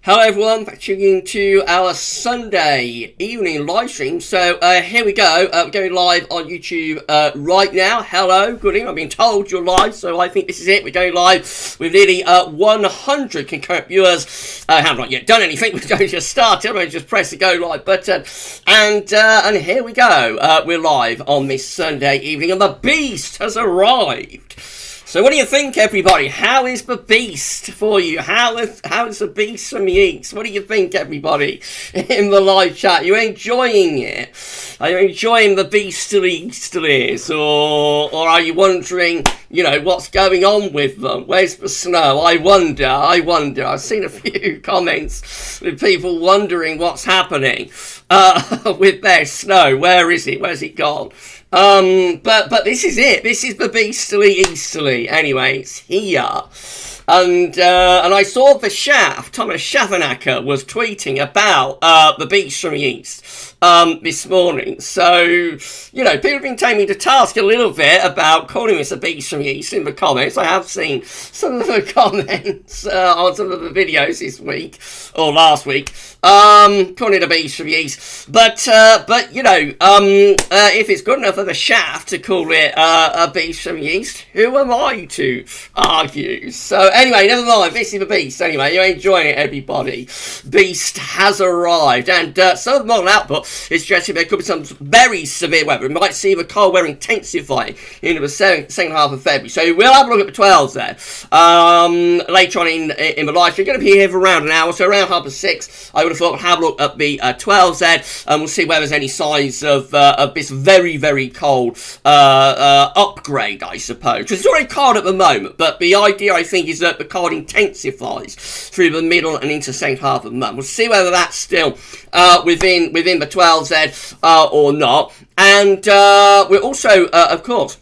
Hello everyone, back tuning in to our Sunday evening live stream. So here we go, we're going live on YouTube right now. Hello, good evening. I've been told you're live, so I think this is it. We're going live with nearly 100 concurrent viewers. I have not yet done anything, we're going to just start it. I'm going to just press the go live button. And here we go, we're live on this Sunday evening and the beast has arrived. So what do you think, everybody? How is the beast for you? How is the beast from the east? What do you think, everybody, in the live chat? Are you enjoying it? Are you enjoying the beast to the easterlies? Or are you wondering, you know, what's going on with them? Where's the snow? I wonder. I've seen a few comments with people wondering what's happening with their snow. Where is it? Where's it gone? But this is it. This is the beastly easterly. Anyway, it's here. And I saw the Shaft, Thomas Schaffenacker was tweeting about the beast from the east this morning. So, you know, people have been taking me to task a little bit about calling this a beast from the east in the comments. I have seen some of the comments on some of the videos this week or last week, calling it a beast from the east. But you know, if it's good enough for the Shaft to call it a beast from the east, who am I to argue? So anyway, never mind. This is the beast. Anyway, you're enjoying it, everybody. Beast has arrived, and some of the model output is suggesting there could be some very severe weather. We might see the cold weather intensifying into the second half of February. So we'll have a look at the 12s there later on in the live stream. We're going to be here for around an hour, so around 6:30. I would have thought we'll have a look at the 12s there, and we'll see whether there's any signs of this very, very cold upgrade, I suppose. Because it's already cold at the moment, but the idea, I think, is that the cold intensifies through the middle and into the second half of the month. We'll see whether that's still within the 12s there or not. And we're also, of course,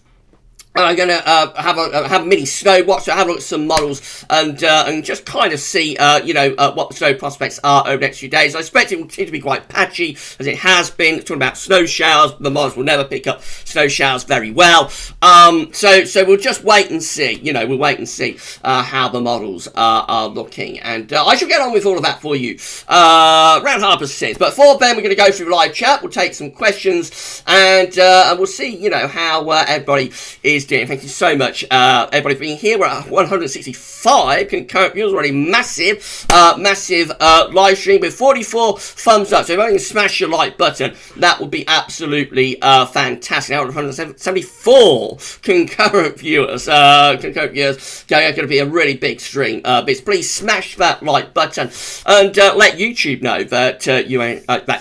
I'm going to have a mini snow watch, so have a look at some models and just kind of see, you know, what the snow prospects are over the next few days. I expect it will continue to be quite patchy, as it has been. Talking about snow showers, the models will never pick up snow showers very well. So we'll just wait and see. You know, we'll wait and see how the models are looking. And I shall get on with all of that for you around 6:30. But for then, we're going to go through the live chat. We'll take some questions and we'll see, you know, how everybody is doing. Thank you so much, everybody, for being here. We're at 165 concurrent viewers, already massive live stream with 44 thumbs up. So if you can smash your like button, that would be absolutely fantastic. Now 174 concurrent viewers. Going to be a really big stream. Please smash that like button and let YouTube know that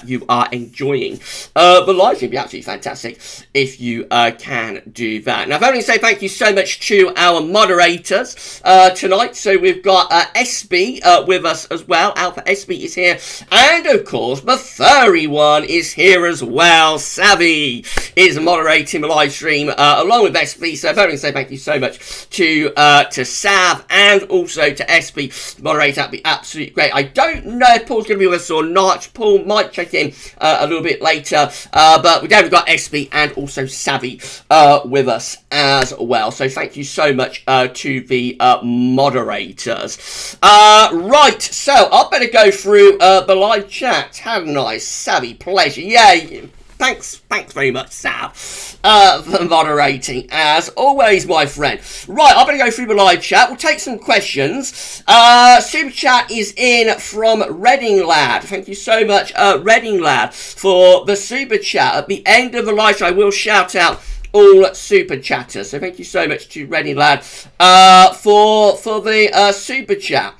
you are enjoying the live stream. It'd be absolutely fantastic if you can do that. Now, if I only say thank you so much to our moderators tonight. So we've got SB with us as well. Alpha SB is here. And of course, the furry one is here as well. Savvy is moderating the live stream along with SB. So if I only say thank you so much to Sav and also to SB moderate, that'd be absolutely great. I don't know if Paul's going to be with us or not. Paul might check in a little bit later. But we've got SB and also Savvy with us as well. So thank you so much to the moderators. Right, so I better go through the live chat, hadn't I? Savvy, pleasure. Yay. Thanks very much, Sav, for moderating, as always, my friend. Right, I'm going to go through the live chat. We'll take some questions. Super chat is in from Reading Lad. Thank you so much, Reading Lad, for the super chat. At the end of the live show, I will shout out all super chatters. So thank you so much to Reading Lad for the super chat.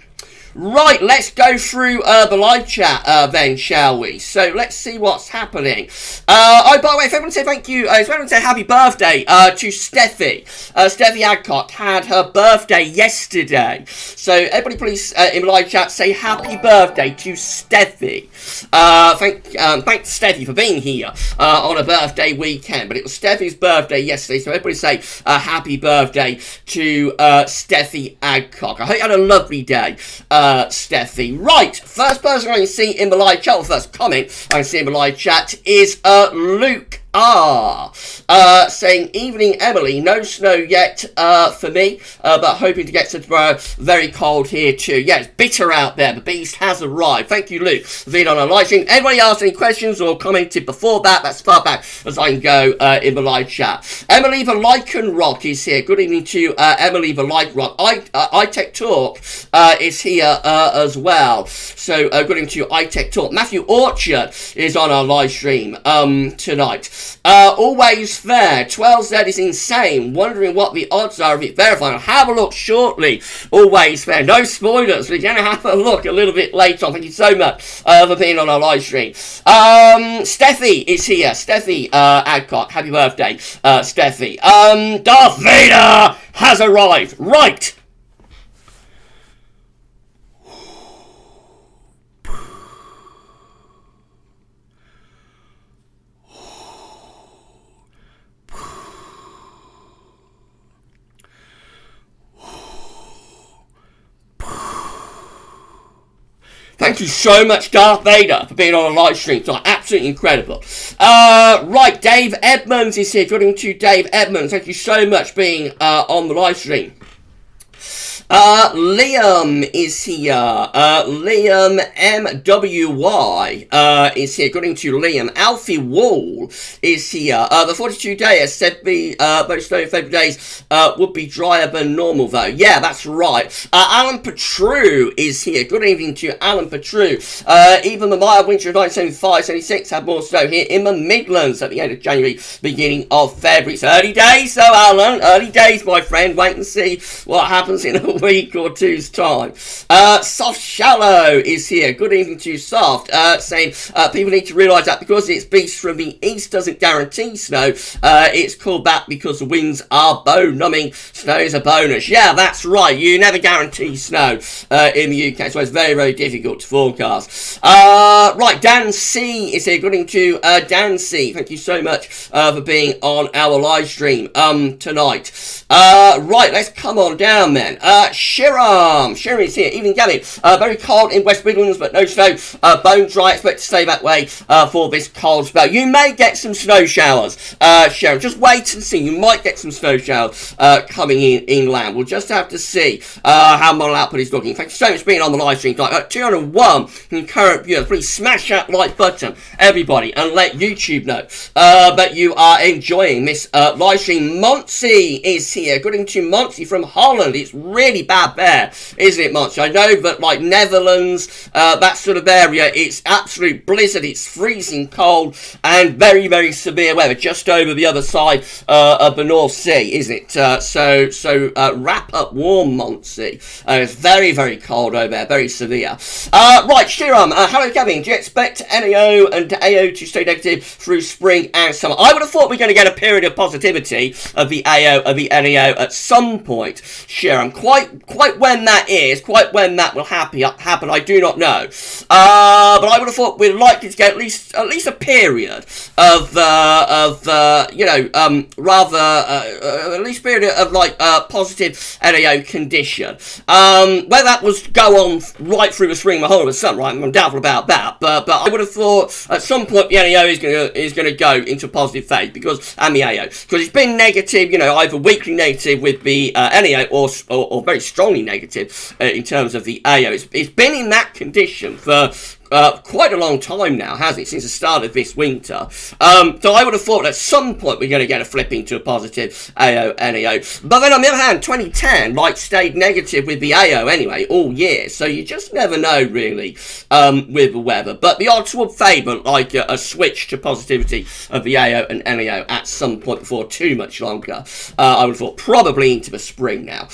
Right, let's go through the live chat then, shall we? So let's see what's happening. Oh, by the way, if everyone say thank you, if everyone say happy birthday to Steffi. Steffi Adcock had her birthday yesterday. So everybody please, in the live chat, say happy birthday to Steffi. Thanks Steffi for being here on a birthday weekend. But it was Steffi's birthday yesterday, so everybody say happy birthday to Steffi Adcock. I hope you had a lovely day, Steffi. Right, first person I can see in the live chat, or first comment I can see in the live chat is Luke R saying, evening Emily, no snow yet for me, but hoping to get some tomorrow. Very cold here too. Yeah, it's bitter out there. The beast has arrived. Thank you, Luke, for being on our live stream. Anybody asked any questions or commented before that? That's far back as I can go in the live chat. Emily the Lichen Rock is here. Good evening to Emily the Lichen Rock. iTech Talk is here as well. So good evening to iTech Talk. Matthew Orchard is on our live stream tonight. Always fair. 12Z is insane. Wondering what the odds are of it verifying. I'll have a look shortly. Always fair. No spoilers. We're going to have a look a little bit later on. Thank you so much for being on our live stream. Steffi is here. Steffi Adcock. Happy birthday, Steffi. Darth Vader has arrived. Right. Thank you so much, Darth Vader, for being on a live stream. So absolutely incredible. Right, Dave Edmonds is here. According to Dave Edmonds, thank you so much for being on the live stream. Liam is here. Liam MWY is here. According to Liam, Alfie Wall is here. The 42 days said the most snowy February days would be drier than normal, though. Yeah, that's right. Alan Petru is here. Good evening to Alan Petru. Even the mild winter of 1975-76 had more snow here in the Midlands at the end of January, beginning of February. It's early days, though, Alan. Early days, my friend. Wait and see what happens in a week or two's time. Soft Shallow is here. Good evening to you, Soft. Saying people need to realise that because it's beast from the east doesn't guarantee snow. It's called that because the winds are bone-numbing. Snow is a bonus. Yeah, that's right. You never guarantee snow in the UK, so it's very, very difficult to forecast. Right, Dan C is here. Good evening to Dan C. Thank you so much for being on our live stream tonight. Right, let's come on down then. Shiram is here. Evening, Gavin. Very cold in West Midlands, but no snow. Bone dry. Expect to stay that way for this cold spell. You may get some snow showers, Shiram. Just wait and see. You might get some snow showers coming in inland. We'll just have to see how model output is looking. Thank you so much for being on the live stream tonight. 201 concurrent viewers. Please smash that like button, everybody, and let YouTube know that you are enjoying this live stream. Monty is here. Good evening to Monty from Holland. It's really bad there, isn't it, Monty? I know that, like, Netherlands, that sort of area, it's absolute blizzard, it's freezing cold, and very, very severe weather, just over the other side of the North Sea, isn't it? So wrap up warm, Monty. It's very, very cold over there, very severe. Right, Shiram, hello, Kevin. Do you expect NAO and AO to stay negative through spring and summer? I would have thought we're going to get a period of positivity of the AO, of the NAO at some point, Shiram. Quite when that is, quite when that will happen, I do not know. But I would have thought we're likely to get at least a period of you know, at least a period of like positive NAO condition. Whether that was go on right through the spring, the whole of the summer, right? I'm doubtful about that. But I would have thought at some point the NAO is gonna go into a positive phase and the AO, because it's been negative, you know, either weakly negative with the NAO or very strongly negative in terms of the AO. It's been in that condition for quite a long time now, hasn't it? Since the start of this winter. So I would have thought at some point we're going to get a flipping to a positive AO, NAO. But then on the other hand, 2010, like, stayed negative with the AO anyway, all year. So you just never know, really, with the weather. But the odds would favour, like, a switch to positivity of the AO and NAO at some point before too much longer. I would have thought probably into the spring now.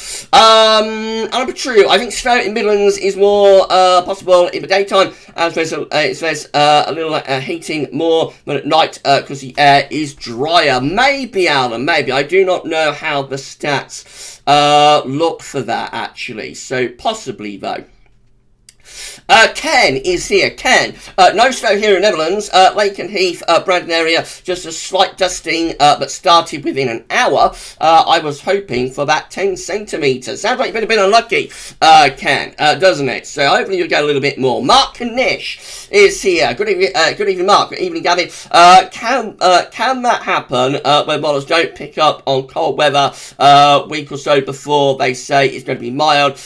True. I think snow in Midlands is more possible in the daytime, as there's a little heating more than at night because the air is drier. Maybe, Alan, maybe. I do not know how the stats look for that, actually. So possibly, though. Ken is here. Ken, no snow here in the Netherlands. Lake and Heath, Brandon area, just a slight dusting, but started within an hour. I was hoping for about 10 centimetres. Sounds like you've been a bit unlucky, Ken, doesn't it? So hopefully you'll get a little bit more. Mark Kanish is here. Good evening, Mark. Good evening, Gavin. Can that happen when models don't pick up on cold weather a week or so before they say it's going to be mild?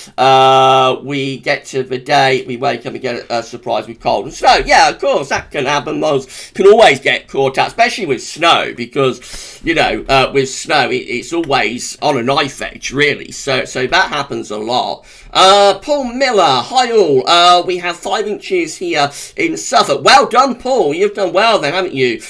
We get to the day, we wake up and get a surprise with cold and snow. Yeah, of course, that can happen. Models can always get caught out, especially with snow, because, you know, with snow, it's always on a knife edge, really. So that happens a lot. Paul Miller, hi all. We have 5 inches here in Suffolk. Well done, Paul. You've done well then, haven't you,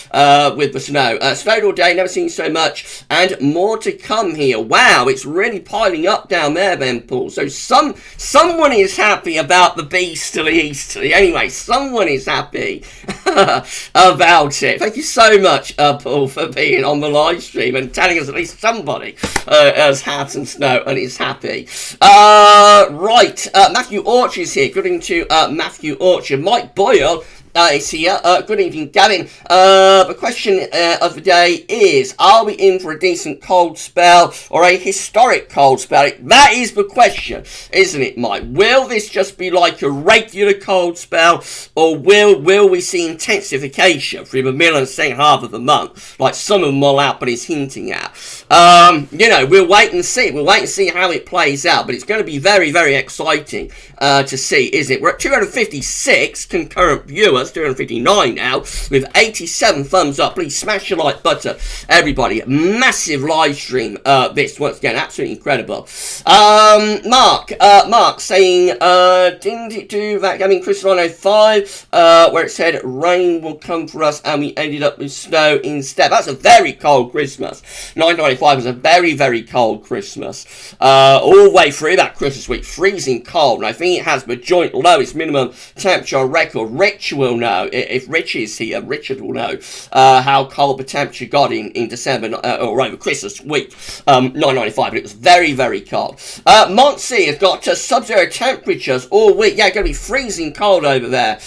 with the snow? Snowed all day, never seen so much, and more to come here. Wow, it's really piling up down there then, Paul. So someone is happy about the beasterly easterly. Anyway, someone is happy about it. Thank you so much, Paul, for being on the live stream and telling us at least somebody has had some snow and is happy. Right, Matthew Orchard is here. Good evening to Matthew Orchard. Mike Boyle is here. Good evening, Gavin. The question of the day is, are we in for a decent cold spell or a historic cold spell? That is the question, isn't it, Mike? Will this just be like a regular cold spell, or will we see intensification through the middle and second half of the month, like some of Model Output is hinting at? You know, we'll wait and see. We'll wait and see how it plays out, but it's going to be very, very exciting to see, isn't it? We're at 256 concurrent viewers, 259 now, with 87 thumbs up. Please smash your like button, everybody. Massive live stream, this, once again, absolutely incredible. Mark saying, didn't it do that, I mean, Chris 905, where it said rain will come for us, and we ended up with snow instead? That's a very cold Christmas. 995 was a very, very cold Christmas. All the way through that Christmas week, freezing cold, and I think it has the joint lowest minimum temperature on record. Rich will know, if Rich is here, Richard will know how cold the temperature got in December, or over Christmas week, 995, but it was very, very cold. Monty has got sub-zero temperatures all week. Yeah, going to be freezing cold over there,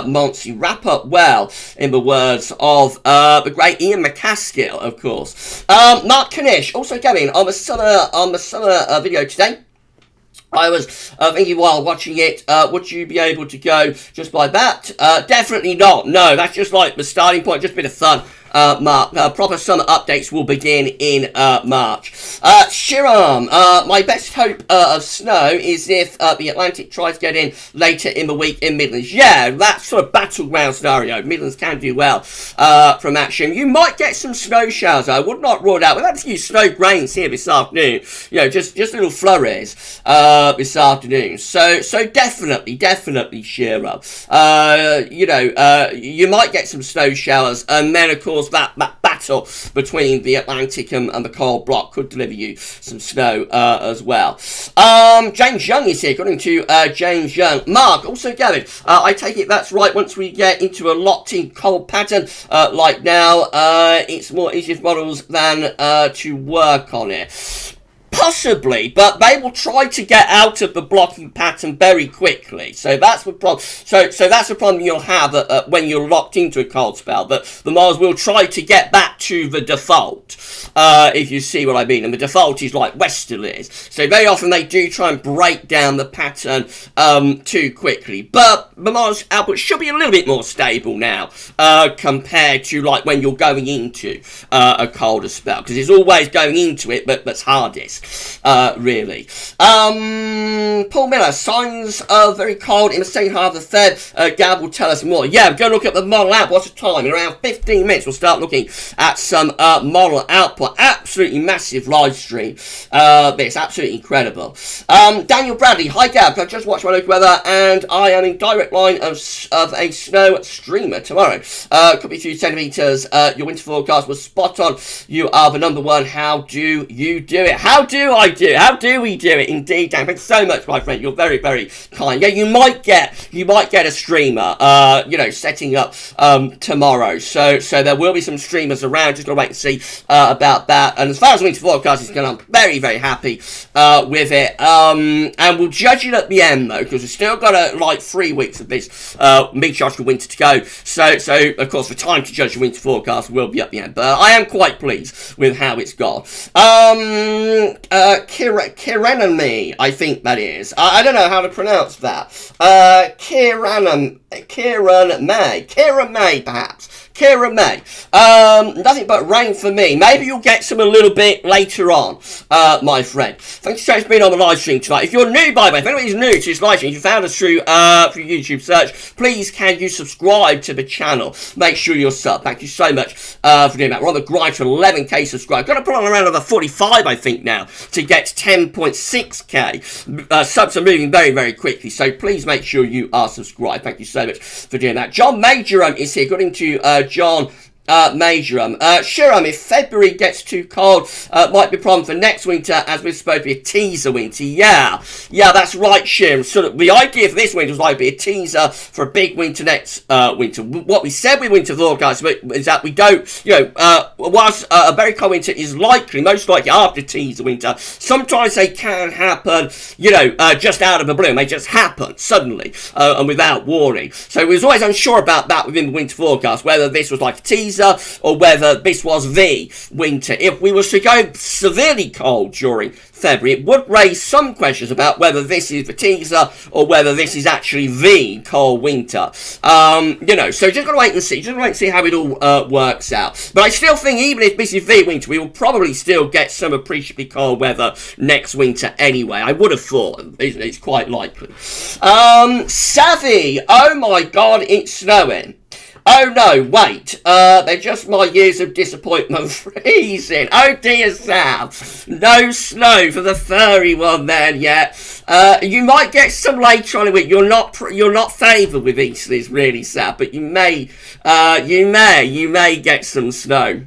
Monty. Wrap up well, in the words of the great Ian McCaskill, of course. Mark Kanish, also going on the summer video today. I was thinking while watching it, would you be able to go just by that? Definitely not. No, that's just like the starting point, just a bit of fun. Mark, proper summer updates will begin in March. Shiram, my best hope of snow is if the Atlantic tries to get in later in the week in Midlands. Yeah, that sort of battleground scenario. Midlands can do well from that. Shiram, you might get some snow showers. I would not rule it out. We've had a few snow grains here this afternoon. You know, just little flurries this afternoon. So definitely, Shiram. You know, you might get some snow showers, and then of course that battle between the Atlantic and the cold block could deliver you some snow as well. James Young is here, according to James Young. Mark, also Gavin, I take it that's right. Once we get into a locked-in cold pattern like now, it's more easier for models than to work on it. Possibly, but they will try to get out of the blocking pattern very quickly. So that's the problem. So that's the problem you'll have when you're locked into a cold spell. That the models will try to get back to the default, if you see what I mean. And the default is like westerlies. So very often they do try and break down the pattern too quickly. But the models output should be a little bit more stable now compared to like when you're going into a colder spell, because it's always going into it that's hardest. Really. Paul Miller, signs are very cold in the second half of Feb. Gav will tell us more. Yeah, go look at the model output. What's the time? In around 15 minutes, we'll start looking at some model output. Absolutely massive live stream. It's absolutely incredible. Daniel Bradley, hi Gav. I've just watched my local weather, and I am in direct line of a snow streamer tomorrow. Could be a few centimetres. Your winter forecast was spot on. You are the number one. How do you do it? How do I do? How do we do it? Indeed, Dan. Thanks so much, my friend. You're very, very kind. Yeah, you might get a streamer, setting up tomorrow. So there will be some streamers around. Just gotta wait and see about that. And as far as winter forecast is concerned, I'm very, very happy with it. And we'll judge it at the end though, because we've still got like 3 weeks of this mid-charge winter to go. So of course the time to judge the winter forecast will be at the end. But I am quite pleased with how it's gone. Kieran and me, I think that is. I don't know how to pronounce that. Kieran May, perhaps. Kieran May. Nothing but rain for me. Maybe you'll get some a little bit later on, my friend. Thank you so much for being on the live stream tonight. If you're new, by the way, if anybody's new to this live stream, if you found us through YouTube search, please can you subscribe to the channel. Make sure you're sub. Thank you so much for doing that. We're on the grind to 11k subscribers. Got to put on around another 45, I think, now to get 10.6k. Subs are moving very, very quickly, so please make sure you are subscribed. Thank you so much for doing that. John Majorum is here. According to John Majorum. Shiram, if February gets too cold, might be a problem for next winter, as we're supposed to be a teaser winter. Yeah, that's right, Shiram. So the idea for this winter was like be a teaser for a big winter next winter. What we said with winter forecast is that we don't, whilst a very cold winter is likely, most likely after teaser winter, sometimes they can happen, just out of the blue. They just happen suddenly and without warning. So we was always unsure about that within the winter forecast, whether this was like a teaser or whether this was the winter. If we were to go severely cold during February, it would raise some questions about whether this is the teaser or whether this is actually the cold winter. So just gotta wait and see. How it all works out. But I still think even if this is the winter, we will probably still get some appreciably cold weather next winter anyway. I would have thought it's quite likely. Savvy, oh my god, it's snowing. Oh no, wait, they're just my years of disappointment freezing. Oh dear, Sam. No snow for the furry one then yet. You might get some later on in the week. You're not favoured with Easterlies, really, Sam, but you may get some snow.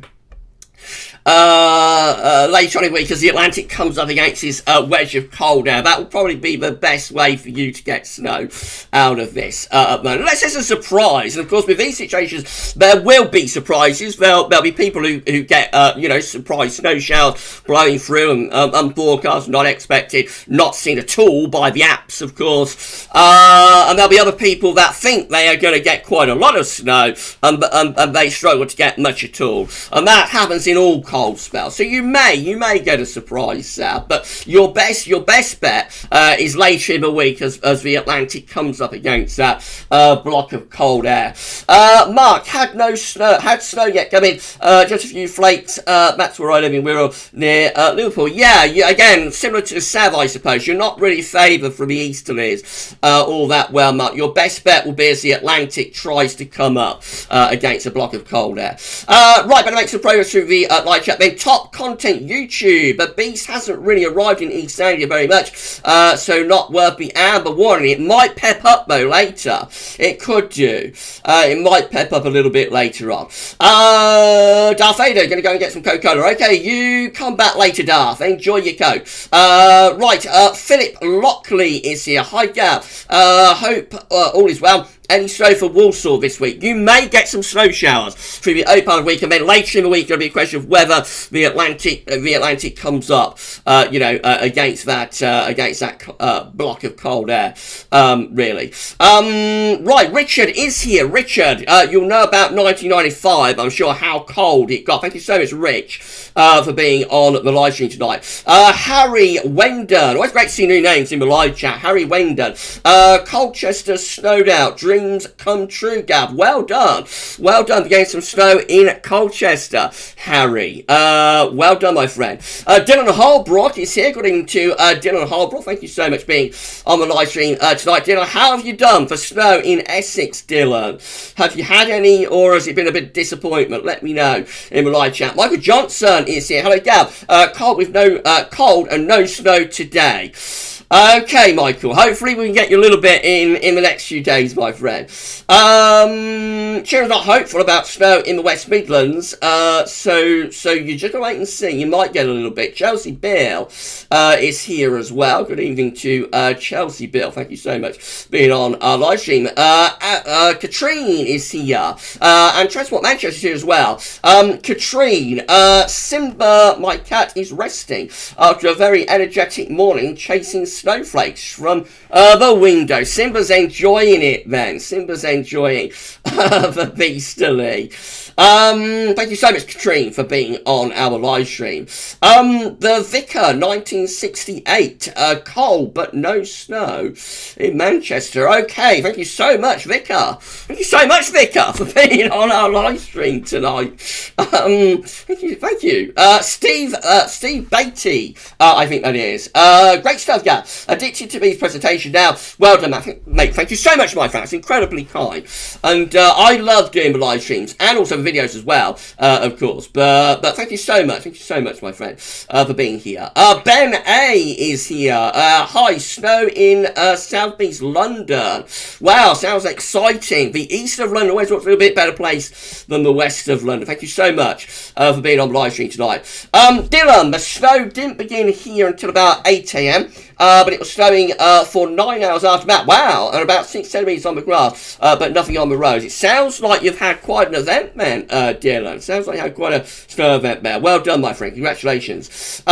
Later on in the week as the Atlantic comes up against this wedge of cold air. That will probably be the best way for you to get snow out of this at the moment. Unless there's a surprise. And of course with these situations there will be surprises. There'll be people who get surprise snow showers blowing through and forecast not expected, not seen at all by the apps of course. And there'll be other people that think they are going to get quite a lot of snow and they struggle to get much at all. And that happens in all cold spell. So you may get a surprise, Sal, but your best bet is later in the week as the Atlantic comes up against that block of cold air. Mark, had snow yet come in, just a few flakes. That's where I live in Wirral near Liverpool. Yeah, again, similar to Sav, I suppose. You're not really favoured from the easterlies all that well, Mark. Your best bet will be as the Atlantic tries to come up against a block of cold air. Right, better make some progress through the live chat. Then top content YouTube. But Beast hasn't really arrived in East Anglia very much, so not worth the amber warning. It might pep up though later. It could do. It might pep up a little bit later on. Darth Vader, gonna go and get some Coca-Cola. Okay, you come back later, Darth. Enjoy your Coke. Right, Philip Lockley is here. Hi, Gav. Hope all is well. Any snow for Walsall this week? You may get some snow showers through the early part of the week, and then later in the week, it'll be a question of whether the Atlantic comes up, against that block of cold air. Really. Right, Richard is here. Richard, you'll know about 1995. I'm sure how cold it got. Thank you so much, Rich, for being on the live stream tonight. Harry Wendon. Always great to see new names in the live chat. Harry Wendon. Colchester snowed out. Dreams come true, Gav. Well done for getting some snow in Colchester, Harry. Well done, my friend. Dylan Holbrook is here. Good evening to Dylan Holbrook. Thank you so much for being on the live stream tonight, Dylan. How have you done for snow in Essex, Dylan? Have you had any, or has it been a bit of disappointment? Let me know in the live chat. Michael Johnson is here. Hello, Gav. Cold and no snow today. Okay, Michael. Hopefully we can get you a little bit in the next few days, my friend. Cheryl's not hopeful about snow in the West Midlands. So you just gotta wait and see. You might get a little bit. Chelsea Bill is here as well. Good evening to Chelsea Bill. Thank you so much for being on our live stream. Katrine is here. And Transport Manchester is here as well. Katrine, Simba, my cat, is resting after a very energetic morning chasing snowflakes from the window. Simba's enjoying it then. Simba's enjoying the beastly. Thank you so much, Katrine, for being on our live stream. The Vicar, 1968. Cold but no snow in Manchester. Okay, thank you so much, Vicar. Thank you so much, Vicar, for being on our live stream tonight. Thank you. Steve Beatty, I think that is. Great stuff, Gav. Addicted to B's presentation now. Well done, mate. Thank you so much, my friend. It's incredibly kind. And I love doing the live streams and also the videos as well, of course. But thank you so much. Thank you so much, my friend, for being here. Ben A is here. Hi, snow in South East London. Wow, sounds exciting. The east of London always looks a little bit better place than the west of London. Thank you so much for being on live stream tonight. Dylan, the snow didn't begin here until about 8 a.m. But it was snowing for 9 hours after that. Wow, and about 6 centimetres on the grass, but nothing on the roads. It sounds like you've had quite an event, man, Dylan. Sounds like you had quite a snow event there. Well done, my friend. Congratulations.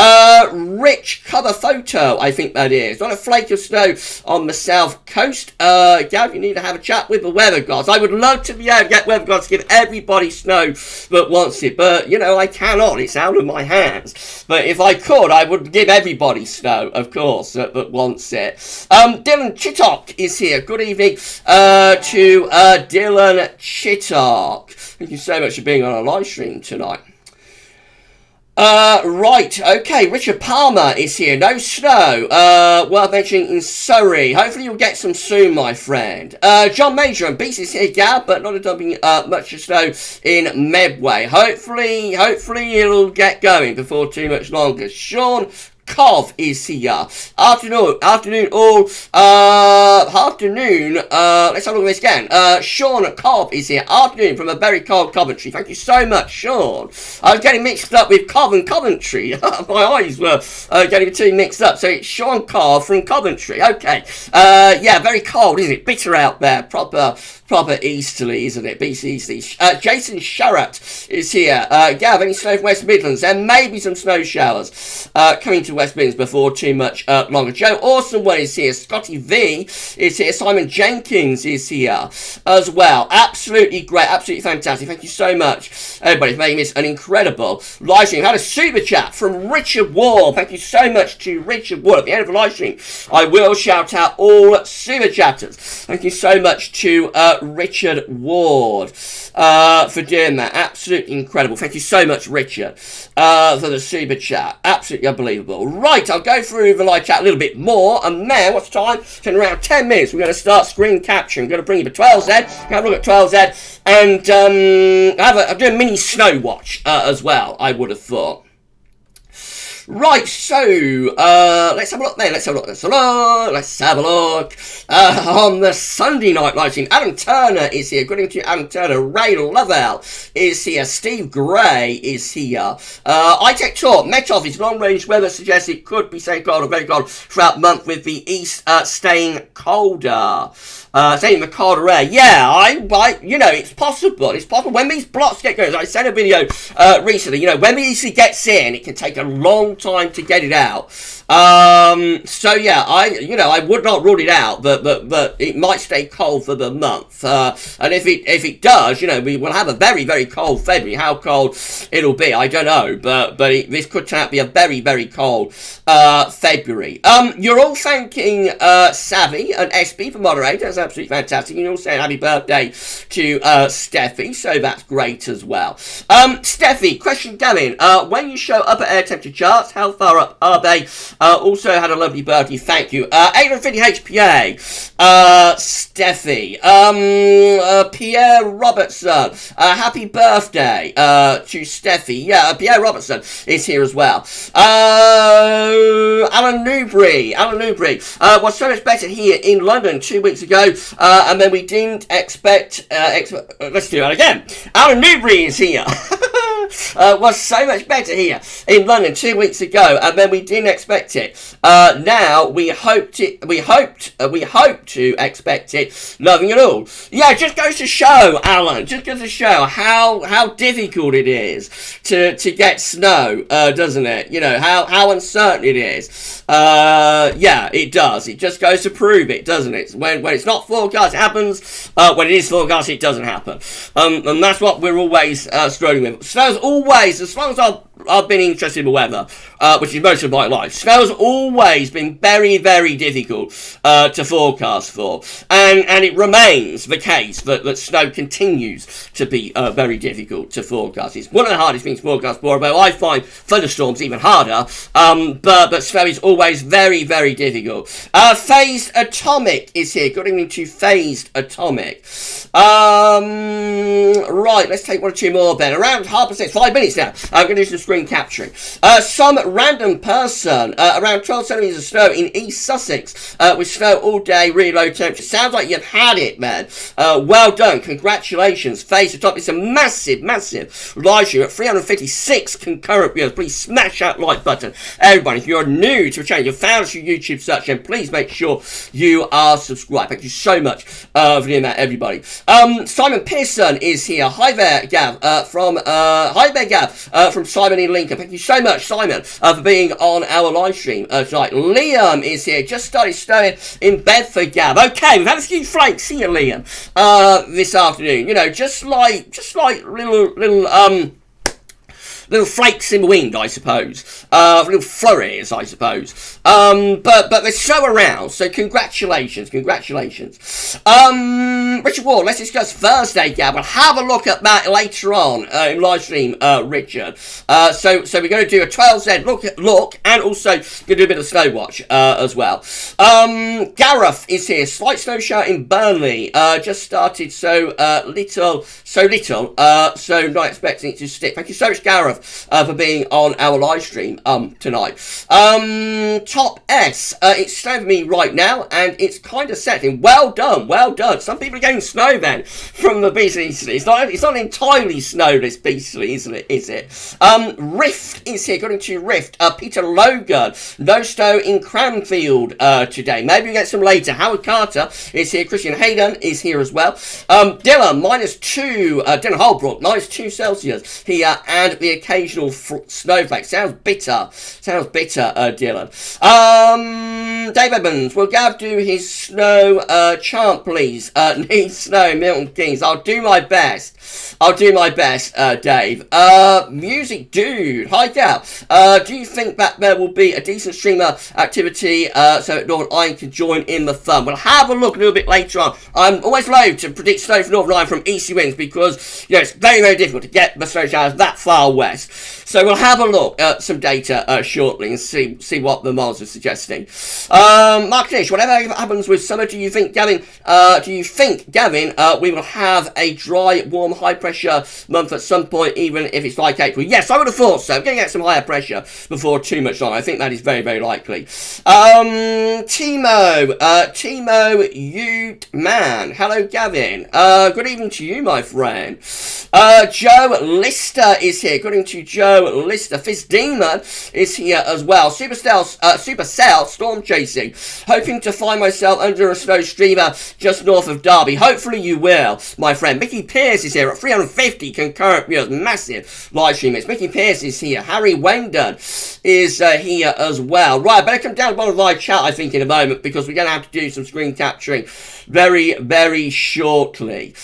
Rich cover photo, I think that is. Not a flake of snow on the south coast. Gav, you need to have a chat with the weather gods. I would love to be able to get weather gods to give everybody snow that wants it, but, you know, I cannot. It's out of my hands. But if I could, I would give everybody snow, of course, that wants it. Dylan Chittock is here. Good evening to Dylan Chittock. Thank you so much for being on our live stream tonight. Right, okay, Richard Palmer is here. No snow, worth mentioning in Surrey. Hopefully you'll get some soon, my friend. John Major and Beast is here, Gab, but not dumping much snow in Medway. Hopefully it'll get going before too much longer. Sean Cov is here. Afternoon all. Afternoon. Let's have a look at this again. Sean Cov is here. Afternoon from a very cold Coventry. Thank you so much, Sean. I was getting mixed up with Cov and Coventry. My eyes were getting the two mixed up. So it's Sean Cov from Coventry. Okay. Yeah, very cold, isn't it? Bitter out there. Proper easterly, isn't it? BC easterly. Jason Sharratt is here. Gav, any snow from West Midlands? There may be some snow showers coming to West Midlands before too much longer. Joe Awesome One is here. Scotty V is here. Simon Jenkins is here as well. Absolutely great. Absolutely fantastic. Thank you so much, everybody, for making this an incredible live stream. I had a super chat from Richard Ward. Thank you so much to Richard Ward. At the end of the live stream, I will shout out all super chatters. Thank you so much to Richard Ward for doing that. Absolutely incredible. Thank you so much, Richard, for the super chat. Absolutely unbelievable. Right, I'll go through the live chat a little bit more, and then what's the time? It's in around 10 minutes. We're going to start screen capture. I'm going to bring you to 12Z. Have a look at 12Z, and I'll do a mini snow watch as well, I would have thought. Right, so, let's have a look then, let's have a look, on the Sunday night live stream. Adam Turner is here, good evening to Adam Turner. Ray Lovell is here, Steve Gray is here, iTech Talk, Met Office, long range weather suggests it could be staying cold or very cold throughout the month with the east staying colder. Saying the colder air. Yeah, you know, it's possible. It's possible. When these blocks get going, I sent a video recently, you know, when the EC gets in, it can take a long time to get it out. So yeah, I would not rule it out, but it might stay cold for the month. And if it does, you know, we will have a very, very cold February. How cold it'll be, I don't know, but this could turn out to be a very, very cold February. You're all thanking Savvy and SB for moderator. That's absolutely fantastic. You're all saying happy birthday to Steffi, so that's great as well. Steffi, question, Gavin. When you show upper air temperature charts, how far up are they Also had a lovely birthday, thank you. 850 HPA, Steffi, Pierre Robertson, happy birthday to Steffi. Yeah, Pierre Robertson is here as well. Alan Newbury was so much better here in London 2 weeks ago, and then we didn't expect, let's do that again. Alan Newbury is here. Was so much better here in London 2 weeks ago, and then we didn't expect it. Now we hope to expect it. Nothing at all. Yeah, it just goes to show, Alan. Just goes to show how difficult it is to get snow, doesn't it? You know how uncertain it is. Yeah, it does. It just goes to prove it, doesn't it? When it's not forecast, it happens. When it is forecast, it doesn't happen. And that's what we're always struggling with. Snow's always, as long as I've been interested in the weather, which is most of my life, snow's always been very, very difficult to forecast for, and it remains the case that snow continues to be very difficult to forecast. It's one of the hardest things to forecast for, although I find thunderstorms even harder, but snow is always very, very difficult. Phased Atomic is here. Good evening to Phased Atomic. Right, let's take one or two more then. Around 5 minutes now. I'm going to do some screen capturing. Some random person, around 12 centimetres of snow in East Sussex, with snow all day, really low temperature. Sounds like you've had it, man. Well done. Congratulations. Phased Atomic. It's a massive, massive live stream at 356 concurrent viewers. Please smash that like button. Everybody, if you're new to the channel, you've found us through YouTube search, then please make sure you are subscribed. Thank you so much for doing that, everybody. Simon Pearson is here. Hi there, Gav. From Simon in Lincoln. Thank you so much, Simon, for being on our live stream tonight. Liam is here. Just started snowing in Bedford, Gav. Okay, we've had a few flakes here, Liam, this afternoon. You know, just like little flakes in the wind, I suppose. Little flurries, I suppose. But there's snow around, so congratulations. Richard Ward, let's discuss Thursday, Gab. We'll have a look at that later on in live stream, Richard. So we're going to do a 12Z look, and also going to do a bit of snow watch as well. Gareth is here. Slight snow shower in Burnley. Just started, so little, so not expecting it to stick. Thank you so much, Gareth, for being on our live stream tonight. Top S, it's snowing for me right now, and it's kind of setting. Well done. Some people are getting snow then from the beastly. It's not entirely snowless beastly, isn't it? Is it? Rift is here. Going to Rift. Peter Logan, no snow in Cranfield today. Maybe we get some later. Howard Carter is here. Christian Hayden is here as well. Dylan, -2. Dylan Holbrook, -2 Celsius here, and the occasional snowflake. Sounds bitter, Dylan. Dave Evans, will Gav do his snow chant, please? Need snow, Milton Keynes. I'll do my best, Dave. Music Dude, hi Gav. Do you think that there will be a decent streamer activity so that Northern Ireland can join in the fun? We'll have a look a little bit later on. I'm always loath to predict snow for Northern Ireland from easy winds because, you know, it's very, very difficult to get the snow showers that far west. So we'll have a look at some data shortly and see what the models are suggesting. Mark Nish, whatever happens with summer, do you think, Gavin, we will have a dry, warm, high pressure month at some point, even if it's like April? Yes, I would have thought so. We're going to get some higher pressure before too much longer. I think that is very, very likely. Timo Ute Man. Hello, Gavin. Good evening to you, my friend. Joe Lister is here. Good evening to Joe Lister. Fizz Demon is here as well. Supercell Storm Chasing. Hoping to find myself under a snow streamer just north of Derby. Hopefully you will, my friend. Mickey Pierce is here at 350 concurrent viewers. Massive live stream. Mickey Pierce is here. Harry Wendon is here as well. Right, better come down to the bottom of my chat, I think, in a moment, because we're going to have to do some screen capturing very, very shortly.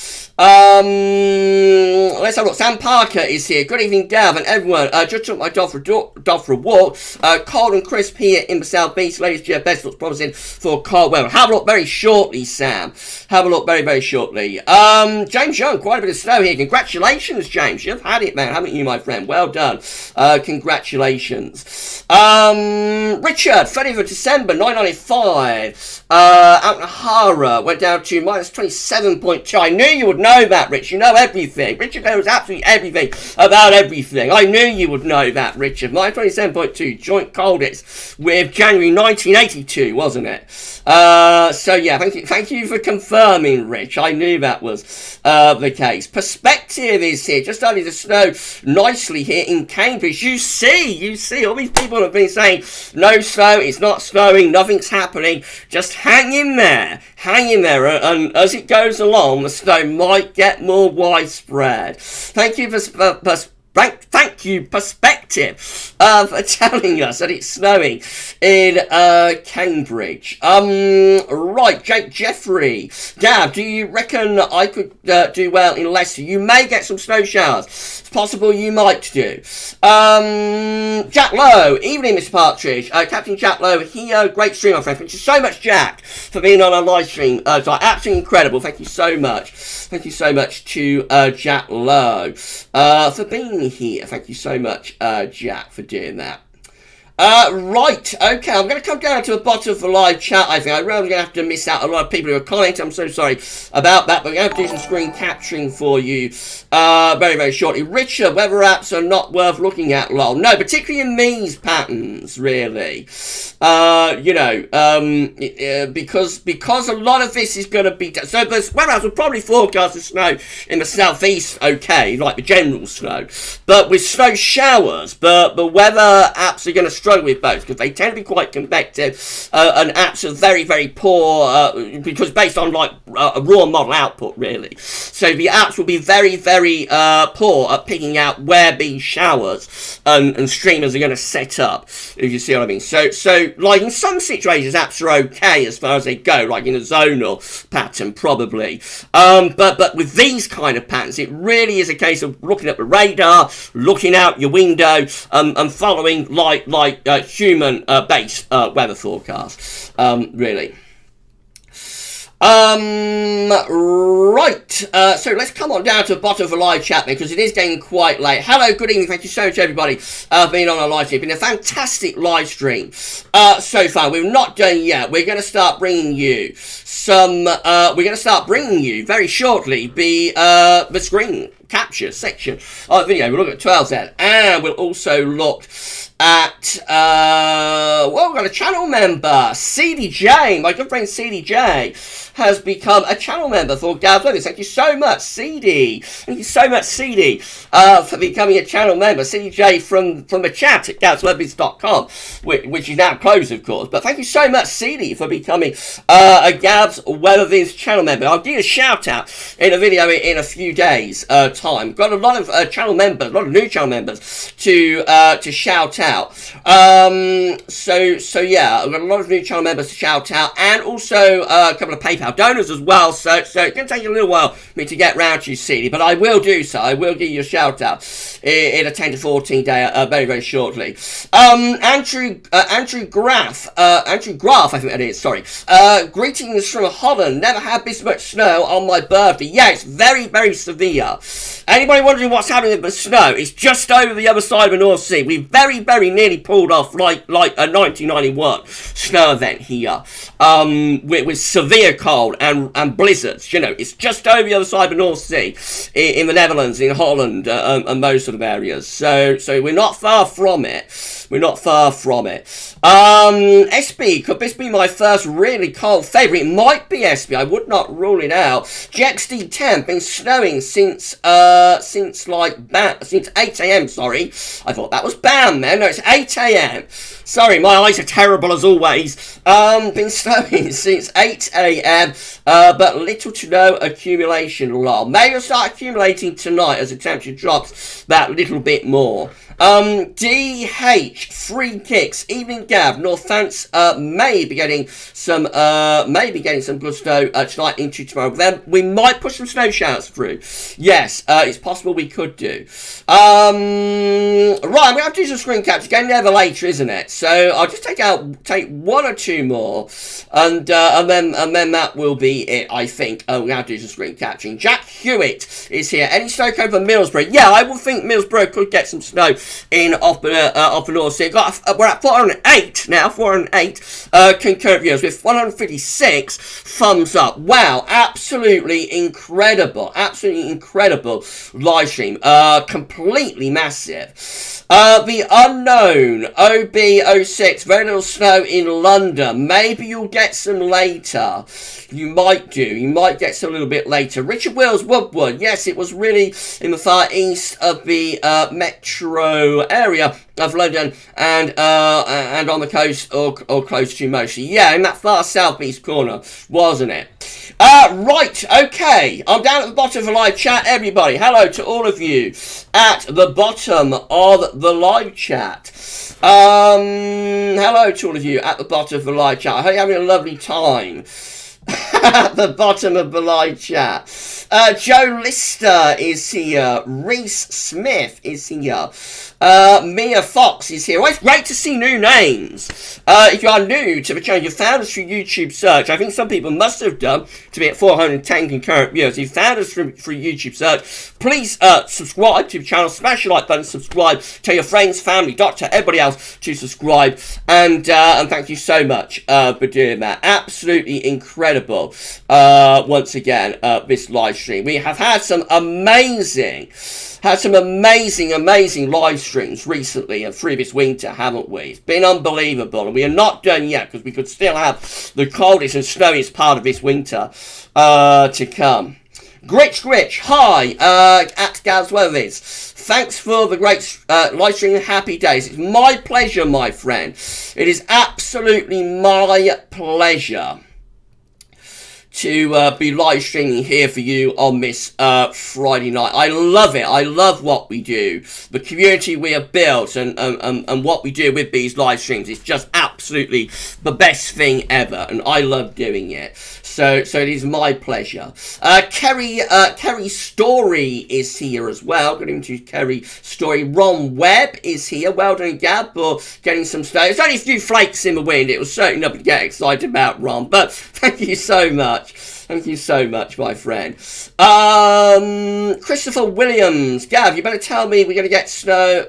Let's have a look. Sam Parker is here. Good evening, Gav and everyone. Just took my dog for a walk. Cold and crisp here in the southeast. Latest GFS looks promising for cold weather. Have a look very shortly, Sam. Have a look very, very shortly. James Young, quite a bit of snow here. Congratulations, James. You've had it, man, haven't you, my friend? Well done. Congratulations. Richard, 30th of December, 995. Out in Hara went down to minus 27.2. I knew you would know that, Rich. You know everything. Richard knows absolutely everything about everything. I knew you would know that, Richard. Minus 27.2, joint coldest with January 1982, wasn't it? So yeah, thank you for confirming, Rich. I knew that was the case. Perspective is here, just starting to snow nicely here in Cambridge. You see, all these people have been saying no snow, it's not snowing, nothing's happening. Just hang in there, and as it goes along, the snow might get more widespread. Thank you Thank you, Perspective, for telling us that it's snowing in Cambridge. Right, Jake Jeffrey. Gav, do you reckon I could do well in Leicester? You may get some snow showers. It's possible you might do. Jack Lowe. Evening, Mr. Partridge. Captain Jack Lowe here. Great stream, my friend. Thank you so much, Jack, for being on our live stream. Absolutely incredible. Thank you so much. Thank you so much to Jack Lowe for being here. Thank you so much, Jack, for doing that. Right, okay, I'm going to come down to the bottom of the live chat, I think. I'm really going to have to miss out a lot of people who are commenting. I'm so sorry about that, but we're going to have to do some screen capturing for you very, very shortly. Richard, weather apps are not worth looking at, lol. No, particularly in these patterns, really. Because a lot of this is going to be... So the weather apps will probably forecast the snow in the southeast, okay, like the general snow. But with snow showers, the weather apps are going to struggle with both because they tend to be quite convective and apps are very, very poor because based on like a raw model output, really. So the apps will be very, very poor at picking out where these showers and streamers are going to set up, if you see what I mean. So like in some situations, apps are okay as far as they go, like in a zonal pattern, probably. But with these kind of patterns, it really is a case of looking at the radar, looking out your window, and following like human-based weather forecasts, really. Right, so let's come on down to the bottom of the live chat then, because it is getting quite late. Hello, good evening, thank you so much everybody for being on our live stream. It's been a fantastic live stream so far. We're not done yet. We're going to start bringing you very shortly the screen capture section of the video. We'll look at 12 then, and we'll also look at we've got a channel member, CDJ. My good friend CDJ has become a channel member for GavsWeatherVids. Thank you so much, CD. Thank you so much, CD, for becoming a channel member. CDJ from the chat at GavsWeatherVids.com, which is now closed, of course. But thank you so much, CD, for becoming a GavsWeatherVids channel member. I'll do a shout out in a video in a few days' time. Got a lot of channel members, a lot of new channel members to shout out. So yeah, I've got a lot of new channel members to shout out, and also a couple of PayPal donors as well. So it's going to take a little while for me to get round to you, CD, but I will do so. I will give you a shout out in a 10 to 14 day, very, very shortly. Andrew Graff, I think that is. Sorry. Greetings from Holland. Never had this much snow on my birthday. Yeah, it's very, very severe. Anybody wondering what's happening with the snow? It's just over the other side of the North Sea. We very, very nearly pulled off like a 1991 snow event here, with severe cold and blizzards. You know, it's just over the other side of the North Sea in the Netherlands, in Holland, and those sort of areas. So we're not far from it. We're not far from it. SB, could this be my first really cold favourite? It might be SB. I would not rule it out. GXD10 been snowing since 8 a.m. Sorry, I thought that was BAM. Then no, it's 8 a.m. Sorry, my eyes are terrible as always. Been snowing since 8 a.m. But little to no accumulation. Lol. Maybe it'll start accumulating tonight as the temperature drops that little bit more. DH, free kicks, evening Gav, Northants, may be getting some good snow tonight into tomorrow. Then we might push some snow showers through. Yes, it's possible we could do. Right, I'm going to have to do some screen capture again, never later, isn't it? So I'll just take one or two more, and then that will be it, I think. We're going to have to do some screen capturing. Jack Hewitt is here. Any snow over Middlesbrough? Yeah, I will think Middlesbrough could get some snow in Upper North Sea. We're at 408 now, 408 concurrent viewers with 156 thumbs up. Wow, absolutely incredible live stream. Completely massive. The unknown OB06, very little snow in London. Maybe you'll get some later. You might get some a little bit later. Richard Wills, Woodward. Yes, it was really in the far east of the metro area of London, and on the coast or close to mostly. Yeah, in that far southeast corner, wasn't it? Right, okay. I'm down at the bottom of the live chat, everybody. Hello to all of you at the bottom of the live chat. Hello to all of you at the bottom of the live chat. I hope you're having a lovely time. At the bottom of the live chat. Joe Lister is here. Reese Smith is here. Mia Fox is here. Always great to see new names. If you are new to the channel, you found us through YouTube search. I think some people must have done to be at 410 concurrent viewers. If you found us through YouTube search, please subscribe to the channel, smash the like button, subscribe, tell your friends, family, doctor, everybody else to subscribe, and thank you so much for doing that. Absolutely incredible. Once again, this live stream. We have had some amazing live streams recently and through this winter, haven't we? It's been unbelievable, and we are not done yet because we could still have the coldest and snowiest part of this winter to come. Gritch, hi, at GavsWeatherVids. Thanks for the great live stream. Happy days. It's my pleasure, my friend. It is absolutely my pleasure to be live streaming here for you on this Friday night. I love it. I love what we do. The community we have built and what we do with these live streams is just absolutely the best thing ever, and I love doing it. So it is my pleasure. Kerry Story is here as well. Good evening to Kerry Story. Ron Webb is here. Well done, Gab, for getting some snow. It's only a few flakes in the wind. It was certainly nothing to get excited about, Ron. But thank you so much. Thank you so much, my friend. Christopher Williams. Gav, you better tell me we're going to get snow.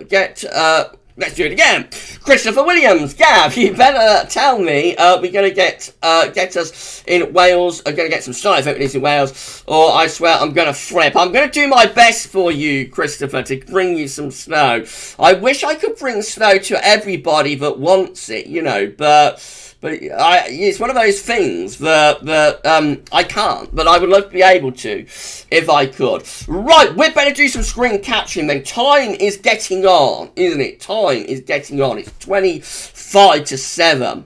Let's do it again. Christopher Williams, Gav, you better tell me we're going to get us in Wales. I'm going to get some snow if it is in Wales, or I swear I'm going to flip. I'm going to do my best for you, Christopher, to bring you some snow. I wish I could bring snow to everybody that wants it, you know, but it's one of those things that I can't, but I would love to be able to if I could. Right, we'd better do some screen capturing then. Time is getting on, isn't it? Time is getting on. It's 25 to 7.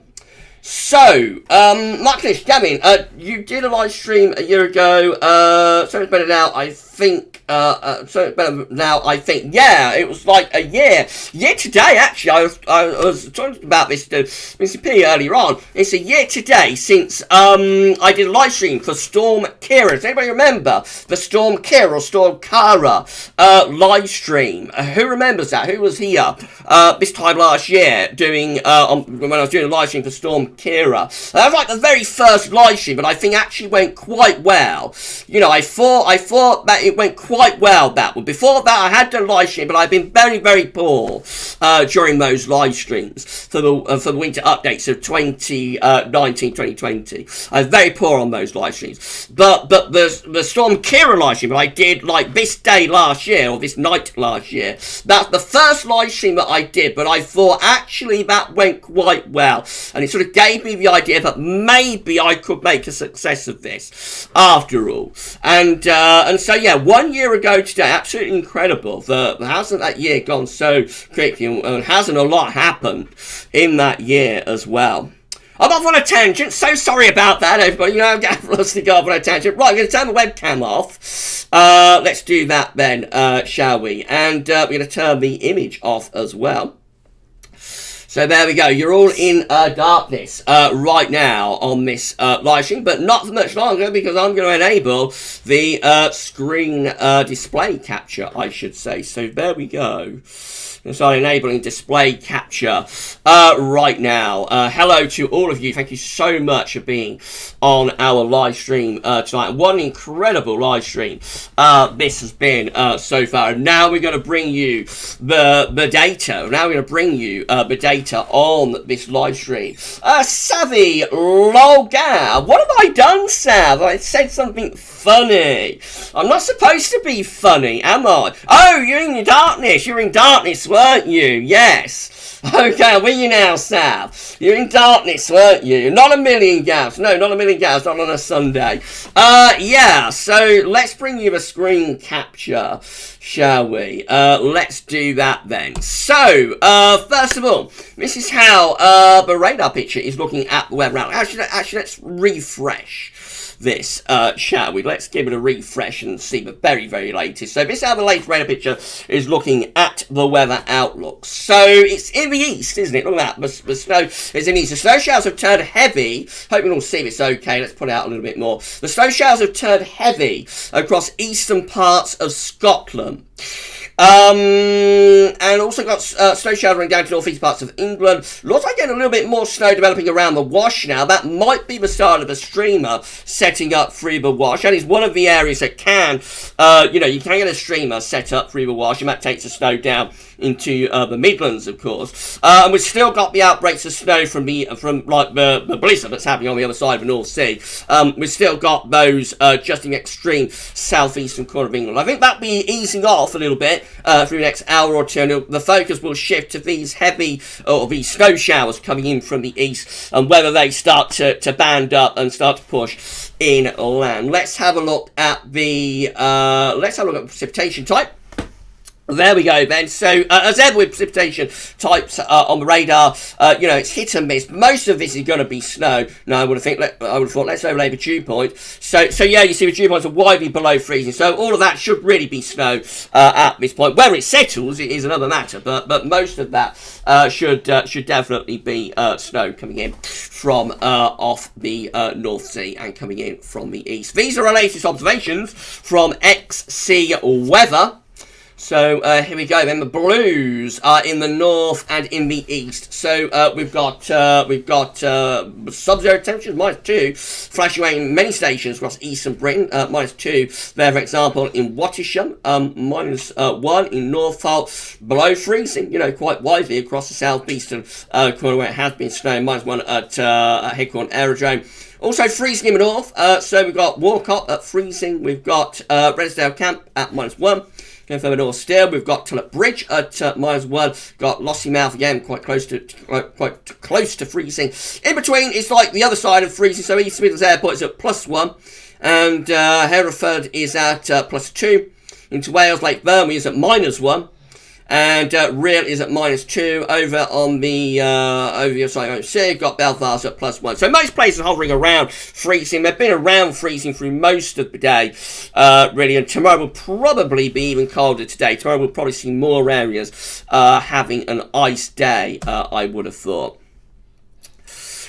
So, Marcus, Gavin, you did a live stream a year ago. So it's better now, I think. Yeah, it was like a year. Yeah, today, actually, I was talking about this to Mr. P earlier on. It's a year today since I did a live stream for Storm Kira. Does anybody remember the Storm Kira or Storm Kara live stream? Who remembers that? Who was here this time last year doing when I was doing a live stream for Storm Kira? That was like the very first live stream, but I think actually went quite well. You know, I thought that it went quite well, that one. Before that, I had done live stream, but I've been very, very poor during those live streams for the winter updates of 2019-2020. I was very poor on those live streams. But the Storm Kira live stream that I did like this day last year, or this night last year, that's the first live stream that I did, but I thought actually that went quite well. And it sort of gave me the idea that maybe I could make a success of this after all. And so yeah, 1 year ago today, absolutely incredible. Hasn't that year gone so quickly, and hasn't a lot happened in that year as well? I'm off on a tangent, so sorry about that, everybody. You know, I've lost the go off on a tangent. Right, I'm going to turn the webcam off. Let's do that then, shall we? And we're going to turn the image off as well. So there we go. You're all in darkness right now on this live stream, but not for much longer because I'm going to enable the screen display capture, I should say. So there we go. So enabling display capture right now. Hello to all of you. Thank you so much for being on our live stream tonight. What an incredible live stream this has been so far. And now we're going to bring you the data. Now we're going to bring you the data on this live stream. Savvy Lolgar. What have I done, Sav? I said something funny. I'm not supposed to be funny, am I? Oh, you're in darkness. You're in darkness, weren't you? Yes. Okay, I'm with you now, Sav. You're in darkness, weren't you? Not a million Gavs. No, not a million Gavs. Not on a Sunday. Yeah. So let's bring you a screen capture, shall we? Let's do that then. So, first of all, this is how the radar picture is looking at the weather outlook. Actually, let's refresh this, shall we? Let's give it a refresh and see the very, very latest. So this is how the latest radar picture is looking at the weather outlook. So it's in the east, isn't it? Look at that. The snow is in the east. The snow showers have turned heavy. Hope you can all see this okay. Let's put it out a little bit more. The snow showers have turned heavy across eastern parts of Scotland. And also got snow showering down to northeast parts of England. Looks like getting a little bit more snow developing around the Wash now. That might be the start of a streamer setting up through the Wash. That is one of the areas that can, you know, you can get a streamer set up through the Wash, and that takes the snow down into the Midlands, of course. And we've still got the outbreaks of snow from like the blizzard that's happening on the other side of the North Sea. We've still got those just in the extreme southeastern corner of England. I think that'll be easing off a little bit through the next hour or two, and the focus will shift to these heavy or these snow showers coming in from the east, and whether they start to band up and start to push inland. Let's have a look at the precipitation type. There we go, then. So, as ever with precipitation types on the radar, you know, it's hit and miss. Most of this is going to be snow. No, I would have thought, let's overlay the dew point. So yeah, you see the dew points are widely below freezing. So all of that should really be snow at this point. Where it settles, it is another matter. But most of that should definitely be snow coming in from off the North Sea and coming in from the east. These are our latest observations from XC Weather. So here we go. Then the blues are in the north and in the east. So we've got sub-zero temperatures -2 flashing away in many stations across eastern Britain. -2 there, for example, in Wattisham. -1 in Norfolk. Below freezing, you know, quite widely across the southeastern corner where it has been snowing. -1 at Headcorn Aerodrome. Also freezing in the north. So we've got Walcott at freezing. We've got Redesdale Camp at -1. Going further north still, we've got Tulloch Bridge at -1. Got Lossiemouth again, quite close to freezing. In between, it's like the other side of freezing. So East Midlands Airport is at +1, and Hereford is at +2. Into Wales, Lake Burnley is at -1. And Real is at -2 over on the other side. So you've got Belfast at +1. So most places are hovering around freezing. They've been around freezing through most of the day, really. And tomorrow will probably be even colder today. Tomorrow we'll probably see more areas having an ice day, I would have thought.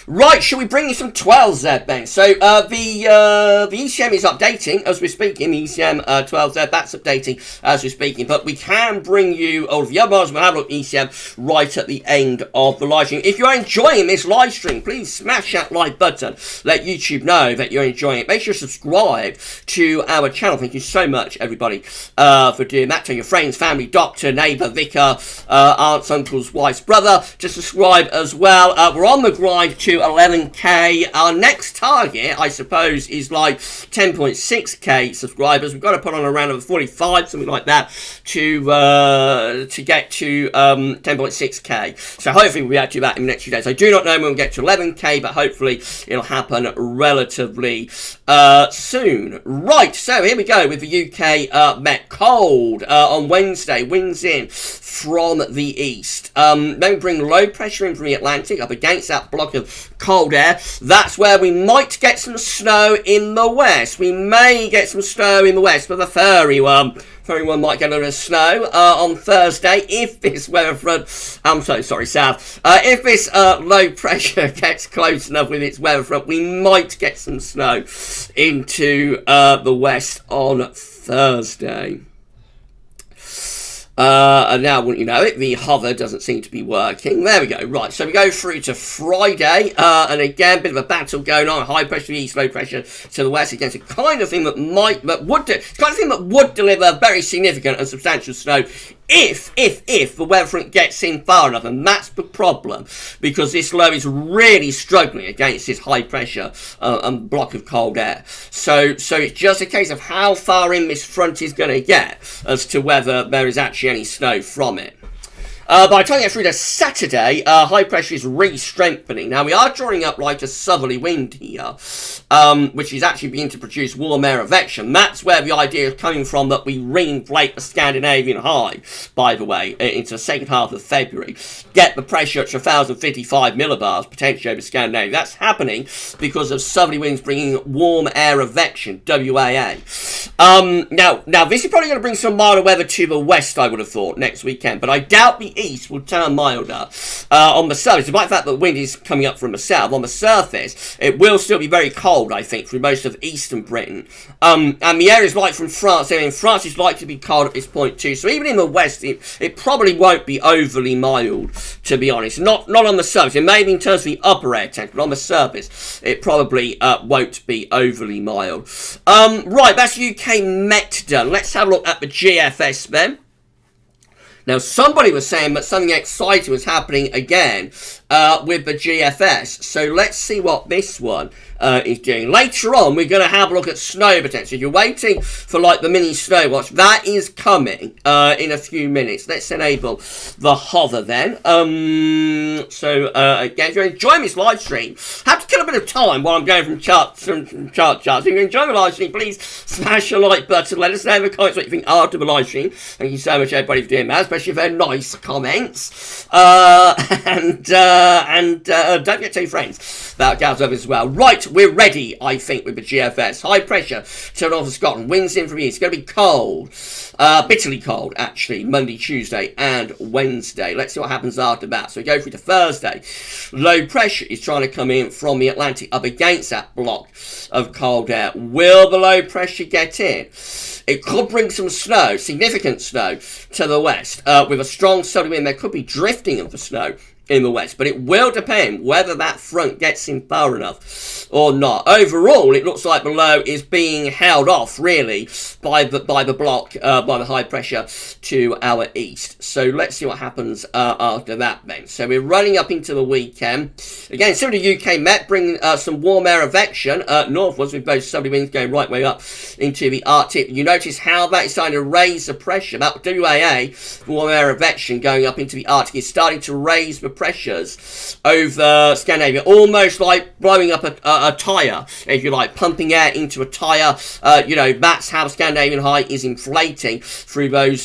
Right, shall we bring you some 12Z then? So the ECM is updating as we're speaking. The ECM 12Z, that's updating as we're speaking. But we can bring you all of the other ones. We'll have a look at ECM right at the end of the live stream. If you're enjoying this live stream, please smash that like button. Let YouTube know that you're enjoying it. Make sure to subscribe to our channel. Thank you so much, everybody, for doing that. Tell your friends, family, doctor, neighbour, vicar, aunts, uncles, wife's brother to subscribe as well. We're on the grind to 11k. Our next target, I suppose, is like 10.6k subscribers. We've got to put on around 45, something like that, to get to 10.6k. So hopefully we'll be able to do that in the next few days. I do not know when we'll get to 11k, but hopefully it'll happen relatively soon. Right, so here we go with the UK Met. Cold on Wednesday. Winds in from the east. Then we bring low pressure in from the Atlantic up against that block of cold air. That's where we might get some snow in the west. We may get some snow in the west, but the furry one might get a little snow on Thursday if this weather front, I'm so sorry, South, if this low pressure gets close enough with its weather front, we might get some snow into the west on Thursday. And now, wouldn't you know it, the hover doesn't seem to be working. There we go. Right, so we go through to Friday, and again, a bit of a battle going on. High pressure to the east, low pressure to the west. Against a kind of thing that would deliver very significant and substantial snow if the weather front gets in far enough, and that's the problem, because this low is really struggling against this high pressure and block of cold air. So it's just a case of how far in this front is going to get as to whether there is actually any snow from it. By the time we get through to Saturday, high pressure is re-strengthening. Now, we are drawing up like a southerly wind here, which is actually beginning to produce warm air advection. That's where the idea is coming from, that we re-inflate the Scandinavian high, by the way, into the second half of February. Get the pressure to 1,055 millibars, potentially over Scandinavia. That's happening because of southerly winds bringing warm air advection, WAA. Now, this is probably going to bring some milder weather to the west, I would have thought, next weekend, but I doubt the east will turn milder on the surface. Despite the fact that the wind is coming up from the south, on the surface, it will still be very cold, I think, through most of eastern Britain. And the areas like from France, France is likely to be cold at this point too. So even in the west, it probably won't be overly mild, to be honest. Not on the surface. It may be in terms of the upper air temperature, but on the surface, it probably won't be overly mild. Right, that's UK Met done. Let's have a look at the GFS then. Now, somebody was saying that something exciting was happening again with the GFS. So let's see what this one is doing. Later on, we're going to have a look at snow potential. If you're waiting for like the mini snow watch, that is coming in a few minutes. Let's enable the hover then. Again, if you're enjoying this live stream, have to kill a bit of time while I'm going from chart to chart. If you're enjoying the live stream, please smash the like button. Let us know in the comments what you think after the live stream. Thank you so much, everybody, for doing that, especially if they're nice comments. And don't forget to tell your friends about GavsWeatherVids as well. Right, we're ready, I think, with the GFS. High pressure to north of Scotland. Winds in from east. It's going to be cold. Bitterly cold, actually. Monday, Tuesday, and Wednesday. Let's see what happens after that. So we go through to Thursday. Low pressure is trying to come in from the Atlantic up against that block of cold air. Will the low pressure get in? It could bring some snow, significant snow, to the west. With a strong southerly wind, there could be drifting of the snow in the west, but it will depend whether that front gets in far enough or not. Overall, it looks like the low is being held off really by the block, by the high pressure to our east. So let's see what happens after that then. So we're running up into the weekend again. Similar to UK Met, bringing some warm air advection northwards, with both southerly winds going right way up into the Arctic. You notice how that is starting to raise the pressure. That WAA, warm air advection, going up into the Arctic, is starting to raise the pressures over Scandinavia, almost like blowing up a tyre, if you like, pumping air into a tyre. That's how Scandinavian high is inflating through those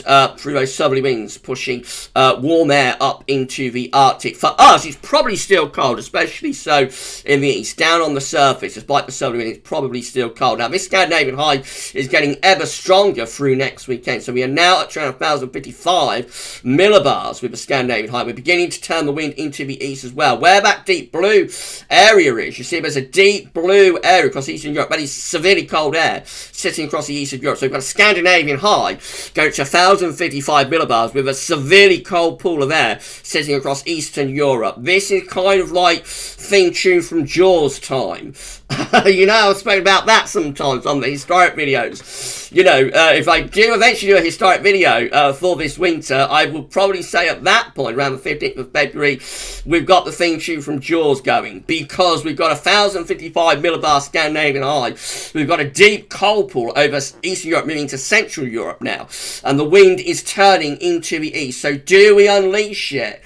southerly winds, pushing warm air up into the Arctic. For us, it's probably still cold, especially so in the east. Down on the surface, despite the southerly wind, it's probably still cold. Now, this Scandinavian high is getting ever stronger through next weekend. So we are now at around 1,055 millibars with the Scandinavian high. We're beginning to turn the wind into the east as well. Where that deep blue area is, you see there's a deep blue area across Eastern Europe. That is severely cold air sitting across the east of Europe. So we've got a Scandinavian high going to 1,055 millibars with a severely cold pool of air sitting across Eastern Europe. This is kind of like theme tune from Jaws time. I've spoken about that sometimes on the historic videos. If I do eventually do a historic video for this winter, I will probably say at that point, around the 15th of February, we've got the theme tune from Jaws going, because we've got 1,055 millibar Scandinavian high. We've got a deep cold pool over Eastern Europe, moving to Central Europe now, and the wind is turning into the east. So do we unleash it?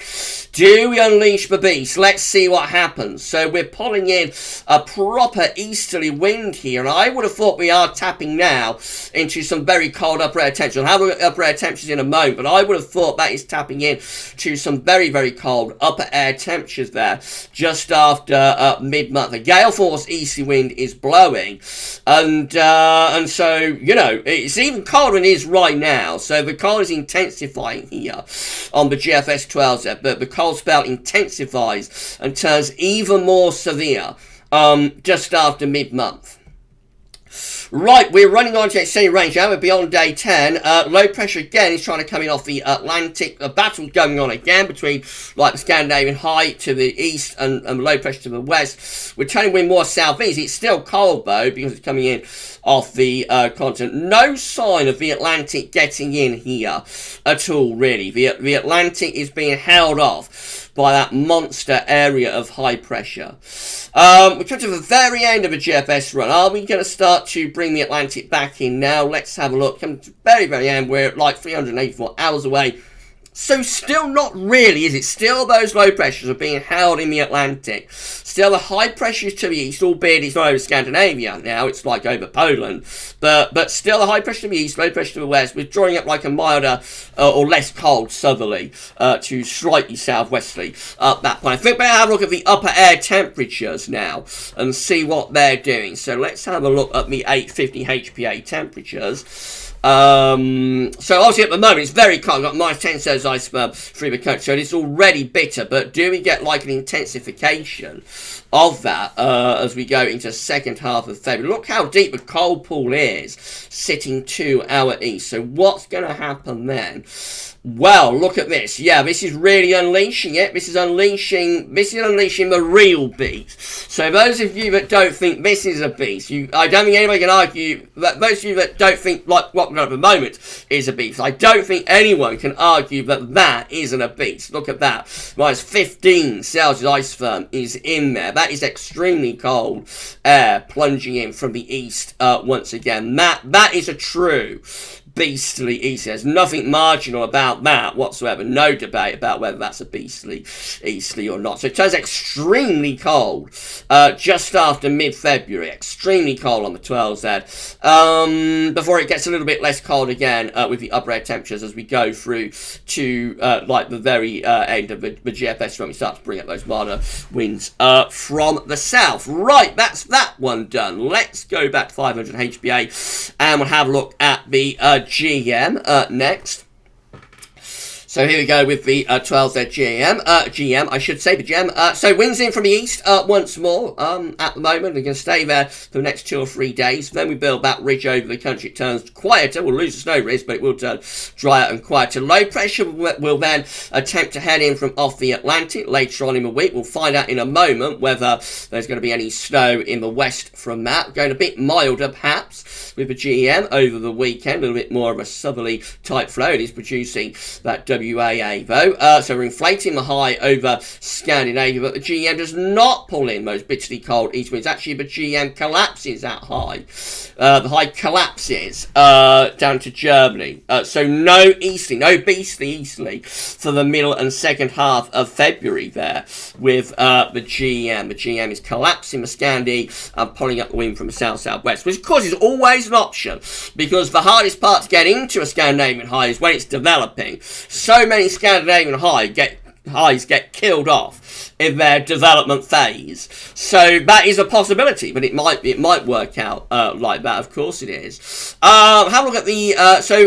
Do we unleash the beast? Let's see what happens. So we're pulling in a proper easterly wind here, and I would have thought we are tapping now into some very cold upper air temperatures. I'll have a look at upper air temperatures in a moment, but I would have thought that is tapping in to some very, very cold upper air temperatures there just after mid-month. A gale force easterly wind is blowing, and so, you know, it's even colder than it is right now. So the cold is intensifying here on the GFS 12Z, but the cold spell intensifies and turns even more severe just after mid-month. Right, we're running on to extended range now. We're beyond day 10. Low pressure again is trying to come in off the Atlantic. The battle's going on again between like the Scandinavian high to the east and low pressure to the west. We're turning wind more southeast. It's still cold though because it's coming in off the continent. No sign of the Atlantic getting in here at all, really. The Atlantic is being held off by that monster area of high pressure. We come to the very end of a GFS run. Are we going to start to bring the Atlantic back in now? Let's have a look. Come to the very, very end. We're like 384 hours away. So still not really, is it? Still those low pressures are being held in the Atlantic. Still the high pressures to the east, albeit it's not over Scandinavia now, it's like over Poland. But still the high pressure to the east, low pressure to the west, withdrawing up like a milder or less cold southerly to slightly southwesterly at that point. I think we're going to have a look at the upper air temperatures now and see what they're doing. So let's have a look at the 850 HPA temperatures. So obviously at the moment it's very cold. I've got minus 10 celsius iceberg through the country, so it's already bitter, but do we get like an intensification of that as we go into the second half of February? Look how deep the cold pool is sitting to our east. So what's going to happen then? Well, look at this. Yeah, this is really unleashing it. This is unleashing the real beast. So those of you that don't think this is a beast, I don't think anybody can argue that those of you that don't think like what we're at the moment is a beast, I don't think anyone can argue that that isn't a beast. Look at that. Minus 15 Celsius isotherm is in there. That is extremely cold air plunging in from the east once again. That is a true beastly east. There's nothing marginal about that whatsoever. No debate about whether that's a beastly easterly or not. So it turns extremely cold just after mid-February. Extremely cold on the 12Z. Before it gets a little bit less cold again with the upper air temperatures as we go through to like the very end of the GFS when we start to bring up those milder winds from the south. Right, that's that one done. Let's go back to 500 HPA and we'll have a look at the GM next. So here we go with the 12Z GM, I should say, the GM. So winds in from the east once more at the moment. They're going to stay there for the next 2 or 3 days. Then we build that ridge over the country. It turns quieter. We'll lose the snow risk, but it will turn drier and quieter. Low pressure will then attempt to head in from off the Atlantic later on in the week. We'll find out in a moment whether there's going to be any snow in the west from that. Going a bit milder, perhaps, with the GM over the weekend. A little bit more of a southerly type flow. It is producing that WAA though, so we're inflating the high over Scandinavia, but the GM does not pull in those bitterly cold east winds. Actually, the GM collapses that high. The high collapses down to Germany. So no easterly, no beastly easterly for the middle and second half of February there with the GM. The GM is collapsing the Scandi and pulling up the wind from the south-southwest, which of course is always an option because the hardest part to get into a Scandinavian high is when it's developing. So many Scandinavian highs get killed off in their development phase. So that is a possibility, but it might work out like that. Of course it is. Have a look at the let's have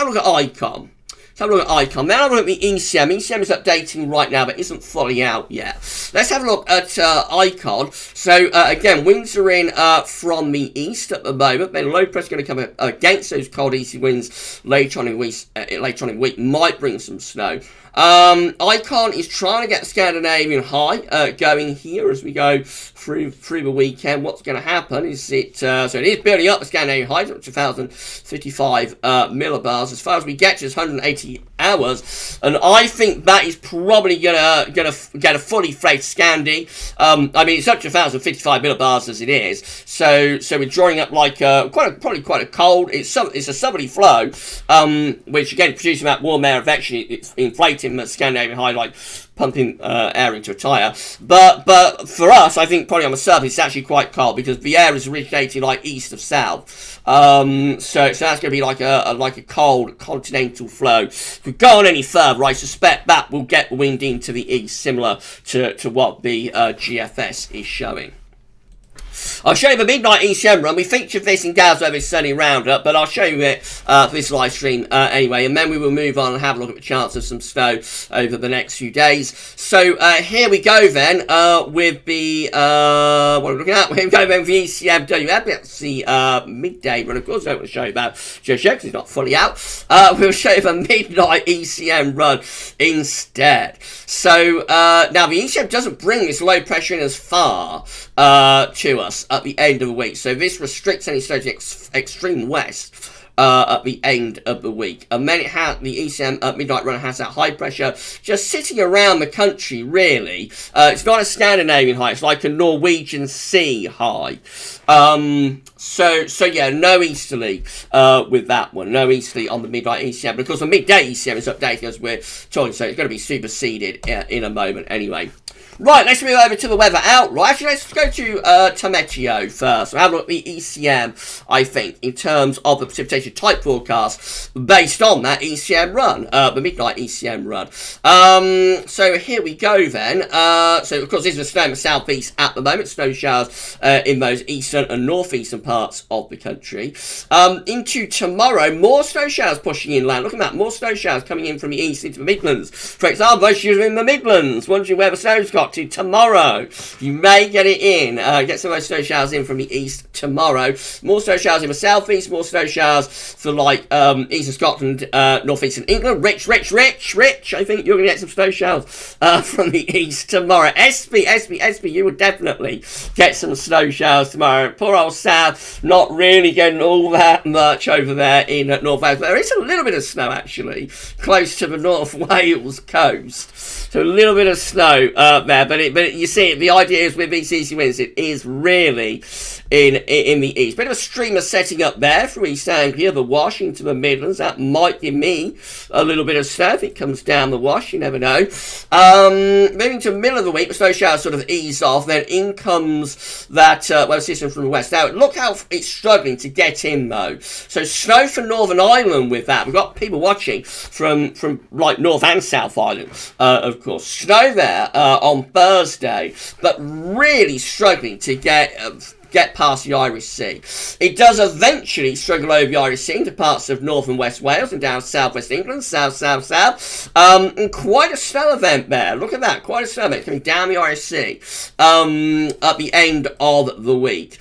a look at ICON. Let's have a look at ICON. Then have a look at the ECM. ECM is updating right now, but isn't fully out yet. Let's have a look at ICON. So, again, winds are in from the east at the moment. Then low pressure going to come against those cold easy winds later on in the week. Might bring some snow. ICON is trying to get the Scandinavian high going here as we go through the weekend. What's going to happen is so it is building up the Scandinavian high up to 1,055 millibars. As far as we get to is 188 hours, and I think that is probably gonna get a fully fledged Scandi. I mean, it's up to 1,055 millibars as it is, so we're drawing up like probably quite a cold. It's a southerly flow, which again producing that warm air, eventually it's inflating the Scandinavian high, like pumping air into a tyre. But for us, I think probably on the surface it's actually quite cold because the air is originating like east of south. So that's going to be like a cold continental flow. If we go on any further, I suspect that will get the wind into the east, similar to what the GFS is showing. I'll show you the midnight ECM run. We featured this in GavsWeatherVids Sunny Roundup, but I'll show you it for this live stream anyway, and then we will move on and have a look at the chance of some snow over the next few days. So here we go then with the what are we looking at? Here we go then with the ECMWF. That's the midday run. Of course, I don't want to show you about just yet because it's not fully out. We'll show you the midnight ECM run instead. So now the ECM doesn't bring this low pressure in as far to us at the end of the week, so this restricts any snow to the extreme west at the end of the week. And then it has the ECM midnight run has that high pressure just sitting around the country, really. It's not a Scandinavian high, it's like a Norwegian Sea high. So yeah, no easterly with that one. No easterly on the midnight ECM, because the midday ECM is updating as we're talking, so it's going to be superseded in a moment anyway. Right, let's move over to the weather outlook. Actually, let's go to Tameteo first. We'll have a look at the ECM, I think, in terms of the precipitation type forecast based on that ECM run, the midnight ECM run. So here we go then. So, of course, this is a snow in the southeast at the moment. Snow showers in those eastern and northeastern parts of the country. Into tomorrow, more snow showers pushing inland. Look at that, more snow showers coming in from the east into the Midlands. For example, those showers in the Midlands, wondering where the snow's got to tomorrow. You may get it in. Get some of those snow showers in from the east tomorrow. More snow showers in the southeast. More snow showers for like eastern Scotland, northeastern England. Rich. I think you're going to get some snow showers from the east tomorrow. SB, you will definitely get some snow showers tomorrow. Poor old South, not really getting all that much over there in North Wales. But there is a little bit of snow actually close to the North Wales coast. So a little bit of snow there, but you see, the idea is with these easy winds, it is really in the east. Bit of a streamer setting up there from East Anglia, the Wash into the Midlands. That might give me a little bit of snow if it comes down the Wash. You never know. Moving to the middle of the week, the snow showers sort of ease off. Then in comes that weather system from the west. Now look how it's struggling to get in though. So snow for Northern Ireland with that. We've got people watching from like North and South Ireland, of course. Snow there on Thursday, but really struggling to get past the Irish Sea. It does eventually struggle over the Irish Sea into parts of North and West Wales and down southwest England, south. And quite a snow event there. Look at that, quite a snow event coming down the Irish Sea at the end of the week.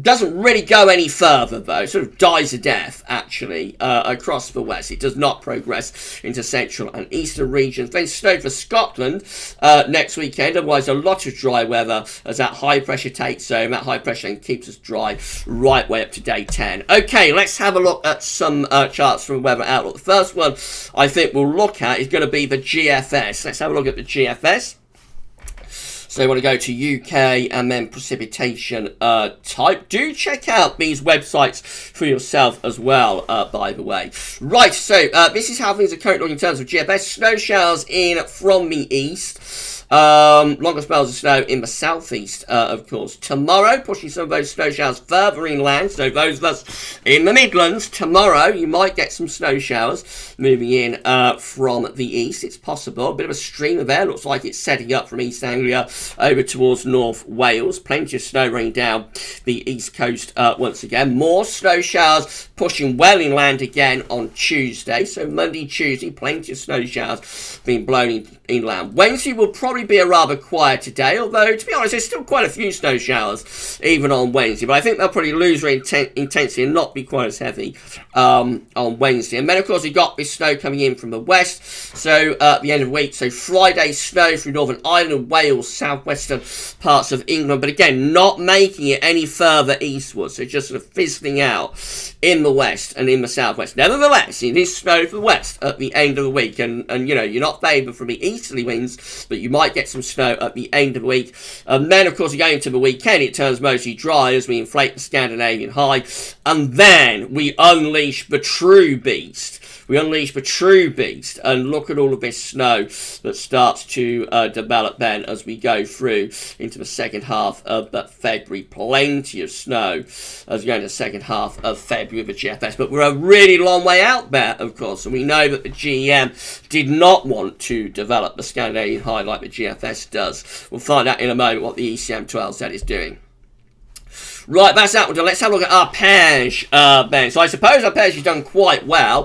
Doesn't really go any further though. It sort of dies a death actually across the west. It does not progress into central and eastern regions. Then snow for Scotland next weekend. Otherwise a lot of dry weather as that high pressure takes over. That high pressure and keeps us dry right way up to day 10. Okay, let's have a look at some charts from Weather Outlook. The first one I think we'll look at is going to be the GFS. Let's have a look at the GFS. So you want to go to UK and then precipitation type. Do check out these websites for yourself as well, by the way. Right, so this is how things are currently looking in terms of GFS. Snow showers in from the east. Longer spells of snow in the southeast, of course. Tomorrow, pushing some of those snow showers further inland. So those of us in the Midlands, tomorrow you might get some snow showers moving in from the east. It's possible. A bit of a streamer there. Looks like it's setting up from East Anglia over towards North Wales. Plenty of snow raining down the east coast once again. More snow showers pushing well inland again on Tuesday. So Monday, Tuesday, plenty of snow showers being blown inland. Wednesday will probably probably be a rather quieter day, although, to be honest, there's still quite a few snow showers, even on Wednesday, but I think they'll probably lose their intensity and not be quite as heavy on Wednesday. And then, of course, we've got this snow coming in from the west, so at the end of the week, so Friday snow through Northern Ireland, Wales, southwestern parts of England, but again, not making it any further eastward, so just sort of fizzling out in the west and in the southwest. Nevertheless, it is snow for the west at the end of the week, and you know, you're not favoured from the easterly winds, but you might get some snow at the end of the week. And then, of course, going into the weekend, it turns mostly dry as we inflate the Scandinavian high, and then we unleash the true beast. We unleash the true beast, and look at all of this snow that starts to develop then as we go through into the second half of February. Plenty of snow as we go into the second half of February with the GFS, but we're a really long way out there, of course, and we know that the GEM did not want to develop the Scandinavian high like the GFS does. We'll find out in a moment what the ECM12Z is doing. Right, that's that one. Let's have a look at arpège then. So I suppose arpège has done quite well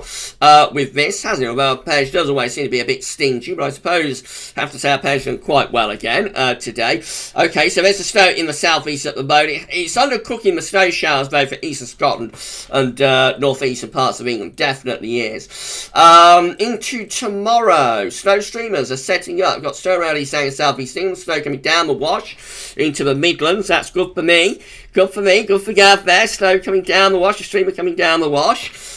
with this, hasn't it? Although arpège does always seem to be a bit stingy, but I suppose I have to say arpège has done quite well again today. Okay, so there's the snow in the southeast at the moment. It's undercooking the snow showers though for eastern Scotland and northeastern parts of England. Definitely is. Into tomorrow, snow streamers are setting up. We've got snow around east and southeast England, snow coming down the wash into the Midlands. That's good for me. Good for me, good for Gav there. Snow coming down the wash, a streamer coming down the wash.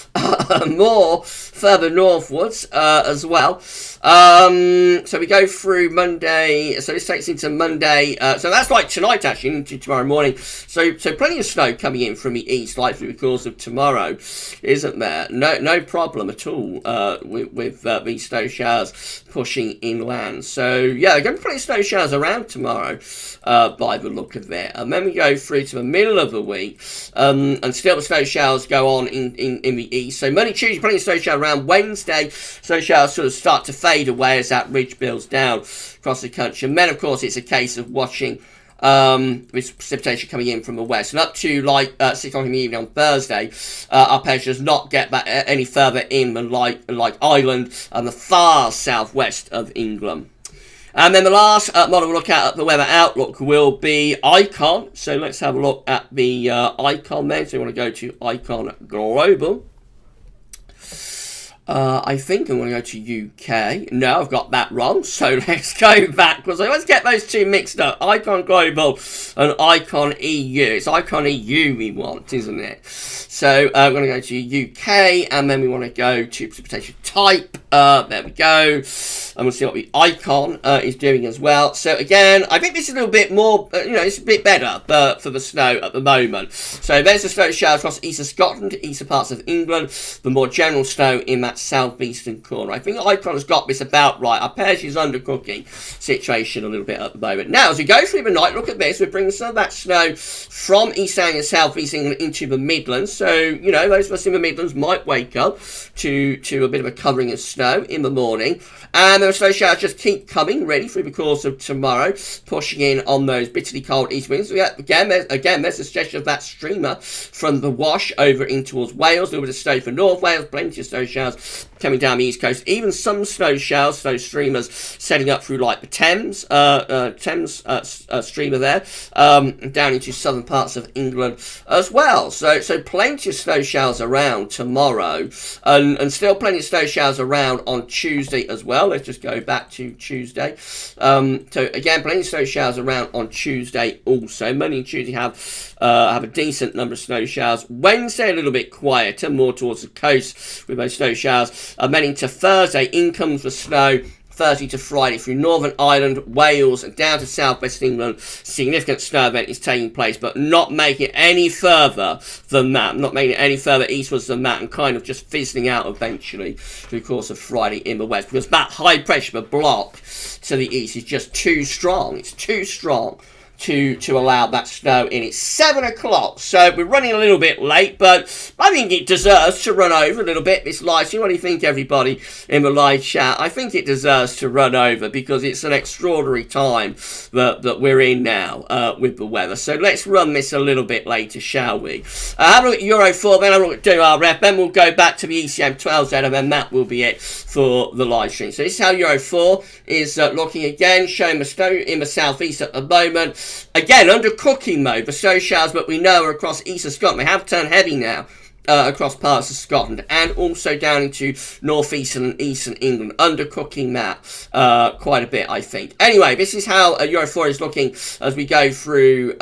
More further northwards as well. So we go through Monday. So this takes into Monday. So that's like tonight, actually, into tomorrow morning. So plenty of snow coming in from the east, like through the course of tomorrow, isn't there? No problem at all with these snow showers pushing inland. So yeah, there are going to be plenty of snow showers around tomorrow by the look of it. And then we go through to the middle of the week, and still the snow showers go on in the east. So Monday, Tuesday, plenty of snow showers around. Wednesday, snow showers sort of start to fade away as that ridge builds down across the country. And then, of course, it's a case of watching with precipitation coming in from the west. And up to like 6 o'clock in the evening on Thursday, arpège does not get back any further in than like Ireland and the far southwest of England. And then the last model we'll look at the weather outlook will be Icon. So let's have a look at the Icon then. So we want to go to Icon Global. I think I'm going to go to UK. No, I've got that wrong. So let's go back, because I always get those two mixed up. Icon Global and Icon EU. It's Icon EU we want, isn't it? So I'm going to go to UK, and then we want to go to precipitation type. There we go. And we'll see what the Icon is doing as well. So again, I think this is a little bit more, it's a bit better for the snow at the moment. So there's the snow showers across eastern Scotland, eastern parts of England, the more general snow in that southeastern corner. I think Icon has got this about right. Arpège is undercooking situation a little bit at the moment. Now, as we go through the night, look at this. We're bringing some of that snow from East Anglia and southeast England into the Midlands. So, those of us in the Midlands might wake up to a bit of a covering of snow in the morning. And the snow showers just keep coming, ready through the course of tomorrow, pushing in on those bitterly cold east winds. So yeah, again, there's a suggestion of that streamer from the wash over in towards Wales. A little bit of snow for North Wales, plenty of snow showers coming down the east coast. Even some snow showers, snow streamers setting up through like the Thames streamer there, down into southern parts of England as well. So plenty of snow showers around tomorrow, and still plenty of snow showers around on Tuesday as well. Let's just go back to Tuesday. So again, plenty of snow showers around on Tuesday also. Monday and Tuesday have a decent number of snow showers. Wednesday a little bit quieter, more towards the coast with those snow showers. And then into Thursday, in comes the snow. Thursday to Friday through Northern Ireland, Wales, and down to southwest England. Significant snow event is taking place, but not making it any further than that. Not making it any further eastwards than that, and kind of just fizzling out eventually through the course of Friday in the west, because that high pressure block to the east is just too strong. It's too strong to allow that snow in. It's 7 o'clock, so we're running a little bit late, but I think it deserves to run over a little bit, this live stream. What do you think, everybody in the live chat? I think it deserves to run over because it's an extraordinary time that we're in now with the weather. So let's run this a little bit later, shall we? Have a look at Euro 4, then have a look at WRF, then we'll go back to the ECM12Z, and then that will be it for the live stream. So this is how Euro 4 is looking again, showing the snow in the southeast at the moment. Again, under cooking mode, the snow showers, but we know are across eastern Scotland. They have turned heavy now. Across parts of Scotland and also down into northeastern and eastern England, undercooking that quite a bit, I think. Anyway, this is how Euro 4 is looking as we go through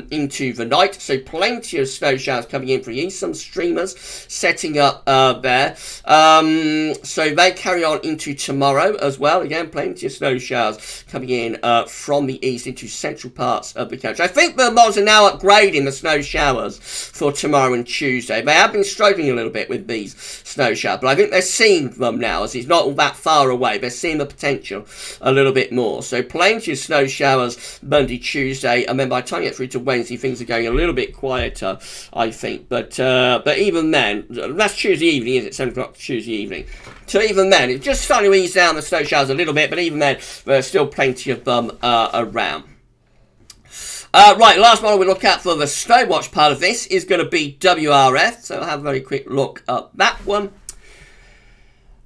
into the night. So plenty of snow showers coming in from the east, some streamers setting up there. So they carry on into tomorrow as well. Again, plenty of snow showers coming in from the east into central parts of the country. I think the models are now upgrading the snow showers for tomorrow and Tuesday. They have been struggling a little bit with these snow showers, but I think they're seeing them now as it's not all that far away. They're seeing the potential a little bit more. So plenty of snow showers Monday, Tuesday, and then by the time you get through to Wednesday, things are going a little bit quieter, I think. But even then, that's Tuesday evening, is it? 7 o'clock Tuesday evening. So even then, it's just starting to ease down the snow showers a little bit, but even then, there's still plenty of them around. Right, last model we look at for the Snow Watch part of this is going to be WRF. So I'll have a very quick look at that one.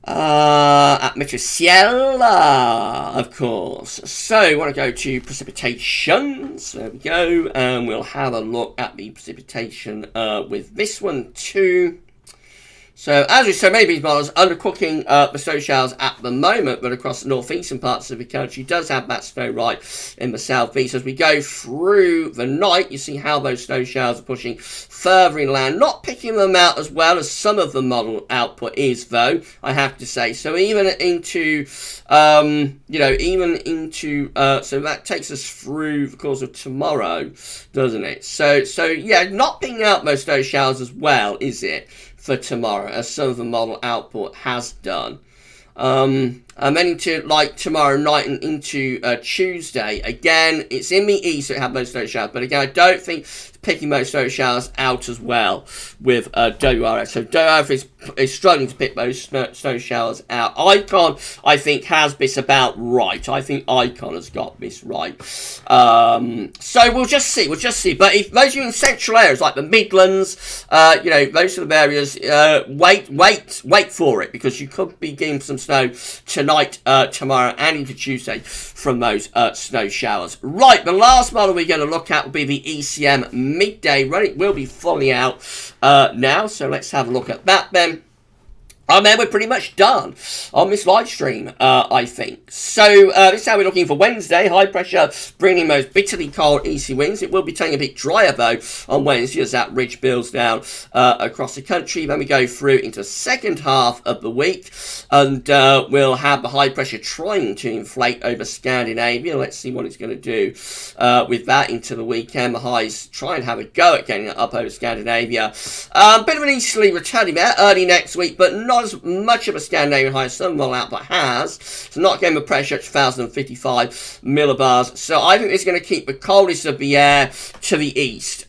At Ciel, of course. So we want to go to precipitation. So there we go. And we'll have a look at the precipitation with this one too. So, as with so many of these models, undercooking the snow showers at the moment, but across the northeastern parts of the country does have that snow right in the southeast. As we go through the night, you see how those snow showers are pushing further inland, not picking them out as well as some of the model output is, though, I have to say. So even into, so that takes us through the course of tomorrow, doesn't it? So yeah, not picking out those snow showers as well, is it? For tomorrow, as some of the model output has done. And then into like tomorrow night and into Tuesday, again, it's in the east that have those snow showers, but again, I don't think picking those snow showers out as well with WRF. So WRF is struggling to pick those snow showers out. Icon, I think, has this about right. I think Icon has got this right. So we'll just see. But if those of you in central areas like the Midlands, those sort of areas, wait for it, because you could be getting some snow tonight, tomorrow, and into Tuesday from those snow showers. Right, the last model we're going to look at will be the ECM midday run. It will be fully out now, so let's have a look at that then. And then we're pretty much done on this live stream, I think. So this is how we're looking for Wednesday. High pressure bringing those bitterly cold easy winds. It will be turning a bit drier, though, on Wednesday as that ridge builds down across the country. Then we go through into the second half of the week. And we'll have the high pressure trying to inflate over Scandinavia. Let's see what it's going to do with that into the weekend. The highs try and have a go at getting it up over Scandinavia. Bit of an easterly returning there early next week, but not as much of a Scandinavian high as some model output has. So not getting the pressure at 1,055 millibars. So I think it's going to keep the coldest of the air to the east.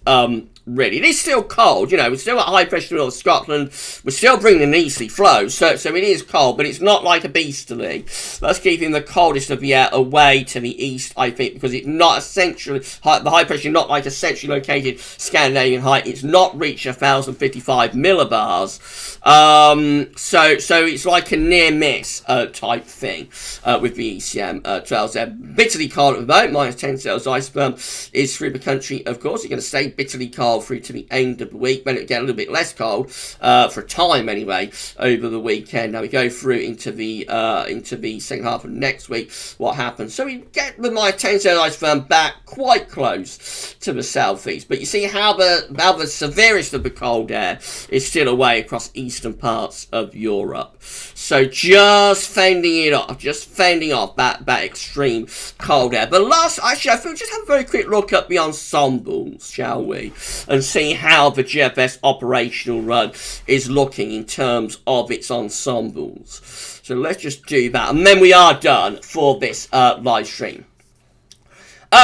Really, it is still cold, we're still at high pressure in North Scotland, we're still bringing an easterly flow, so it is cold, but it's not like a beasterly. That's keeping the coldest of the air away to the east, I think, because it's not essentially, the high pressure not like a centrally located Scandinavian height, it's not reached 1,055 millibars, so it's like a near miss type thing with the ECM 12Z. Bitterly cold at the moment, minus 10 Celsius iceberg is through the country, of course. You're going to stay bitterly cold through to the end of the week, then it'll get a little bit less cold for a time anyway over the weekend. Now we go through into the second half of next week. What happens? So we get the minus 10 Celsius firm back quite close to the southeast, but you see how the severest of the cold air is still away across eastern parts of Europe. So just fending off that extreme cold air. But actually, I think just have a very quick look at the ensembles, shall we? And see how the GFS operational run is looking in terms of its ensembles. So let's just do that, and then we are done for this live stream.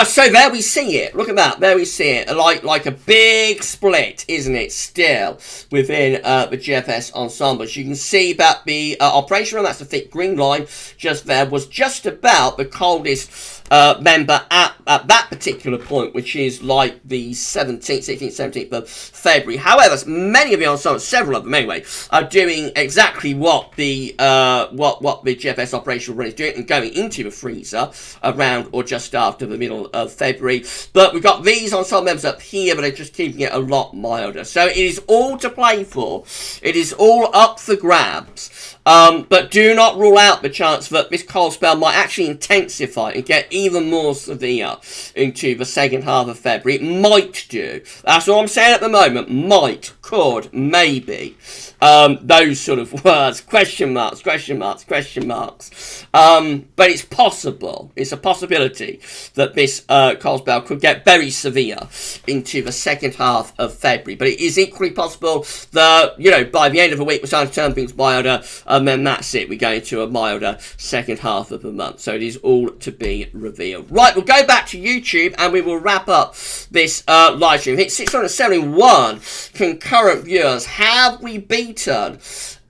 So there we see it. Look at that. There we see it. Like a big split, isn't it? Still within the GFS ensembles. You can see that the operation run, that's the thick green line just there, was just about the coldest member at that particular point, which is like the 17th, 16th, 17th of February. However, many of the ensembles, several of them anyway, are doing exactly what the GFS operation run is doing and going into the freezer around or just after the middle of February. But we've got these ensemble members up here, but they're just keeping it a lot milder. So it is all to play for. It is all up for grabs. But do not rule out the chance that this cold spell might actually intensify and get even more severe into the second half of February. It might do. That's all I'm saying at the moment. Might, could, maybe. Those sort of words. Question marks, question marks, question marks. But it's possible. It's a possibility that this cold spell could get very severe into the second half of February. But it is equally possible that, you know, by the end of the week, we're starting to turn things milder. And then that's it. We go into a milder second half of the month. So it is all to be revealed. Right, we'll go back to YouTube and we will wrap up this live stream. Hit 671 concurrent viewers. Have we beaten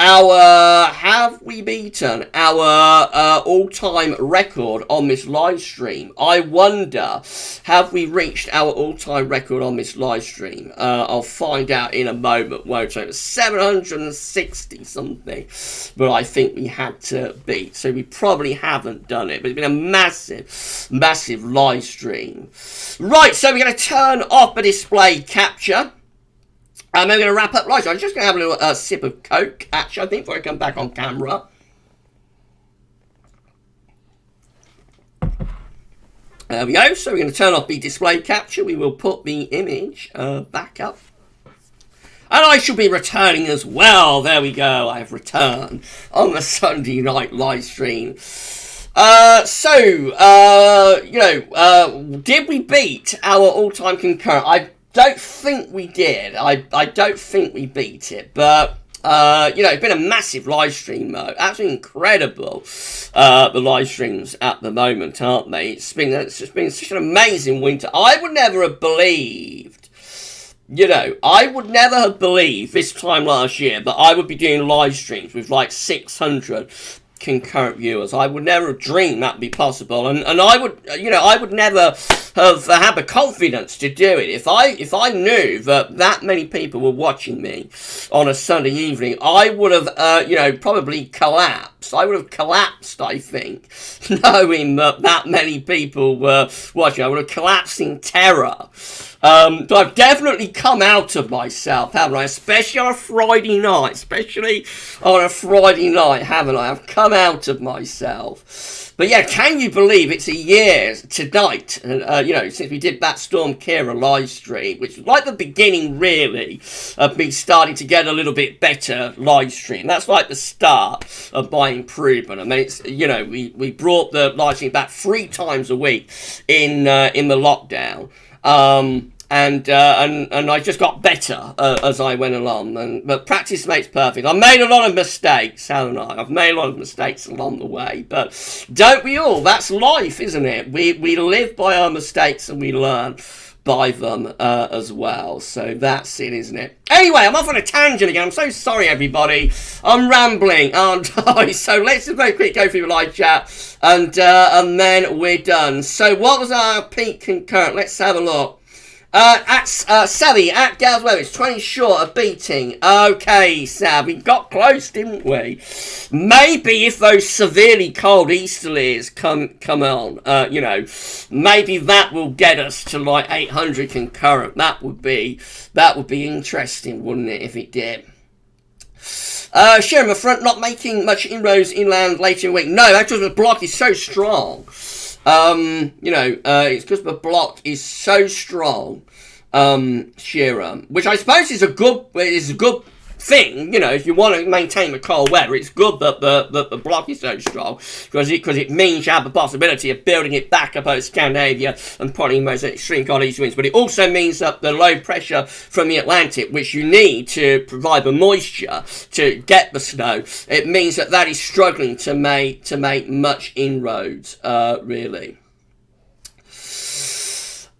our all-time record on this live stream? I wonder, have we reached our all-time record on this live stream? I'll find out in a moment, won't I? It was 760 something, but I think we had to beat, so we probably haven't done it, but it's been a massive live stream. Right, so we're going to turn off the display capture. And then we're going to wrap up live. So I'm just going to have a little sip of Coke, actually, I think, before I come back on camera. There we go. So we're going to turn off the display capture. We will put the image back up. And I shall be returning as well. There we go. I have returned on the Sunday night live stream. Did we beat our all-time concurrent? I don't think we did. I don't think we beat it, but it's been a massive live stream mode. Absolutely incredible. The live streams at the moment, aren't they? It's been such an amazing winter. I would never have believed, this time last year that I would be doing live streams with like 600 concurrent viewers. I would never have dreamed that'd be possible, and I would never have had the confidence to do it if I knew that many people were watching me on a Sunday evening. I would have probably collapsed. I would have collapsed, I think, knowing that many people were watching. I would have collapsed in terror. But I've definitely come out of myself, haven't I? Especially on a Friday night, haven't I? I've come out of myself. But yeah, can you believe it's a year tonight, since we did that Storm Kira live stream, which was like the beginning, really, of me starting to get a little bit better live stream. That's like the start of my improvement. I mean, it's, we brought the live stream back 3 times a week in the lockdown. And I just got better as I went along. But practice makes perfect. I made a lot of mistakes, haven't I? I've made a lot of mistakes along the way. But don't we all? That's life, isn't it? We live by our mistakes and we learn by them as well. So that's it, isn't it? Anyway, I'm off on a tangent again. I'm so sorry, everybody. I'm rambling, aren't I? So let's just very quickly go through the live chat and then we're done. So what was our peak concurrent? Let's have a look. Savvy, at GavsWeatherVids, 20 short of beating. Okay, Sav, we got close, didn't we? Maybe if those severely cold easterlies come on, maybe that will get us to like 800 concurrent. That would be interesting, wouldn't it, if it did? Sharon, the front not making much inroads inland later in the week. No, that's because the block is so strong. It's because the block is so strong, Shearer, which I suppose is a good thing. If you want to maintain the cold weather, it's good that the block is so strong because it means you have the possibility of building it back up over Scandinavia and putting those extreme cold east winds. But it also means that the low pressure from the Atlantic, which you need to provide the moisture to get the snow, it means that is struggling to make much inroads, really.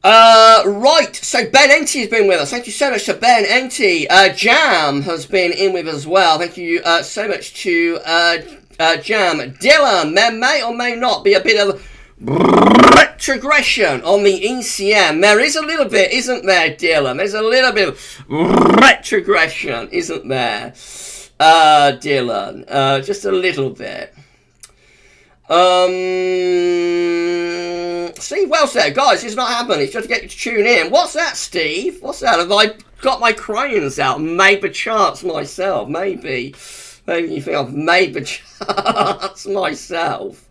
Right, so Ben Enty has been with us. Thank you so much to Ben Enty. Jam has been in with us as well. Thank you so much to Jam. Dylan, there may or may not be a bit of retrogression on the ECM. There is a little bit, isn't there, Dylan? There's a little bit of retrogression, isn't there, Dylan? Just a little bit. Steve Wells there, guys, it's not happening. It's just to get you to tune in. What's that, Steve? What's that? Have I got my crayons out and made the charts myself? Maybe you think I've made the charts myself.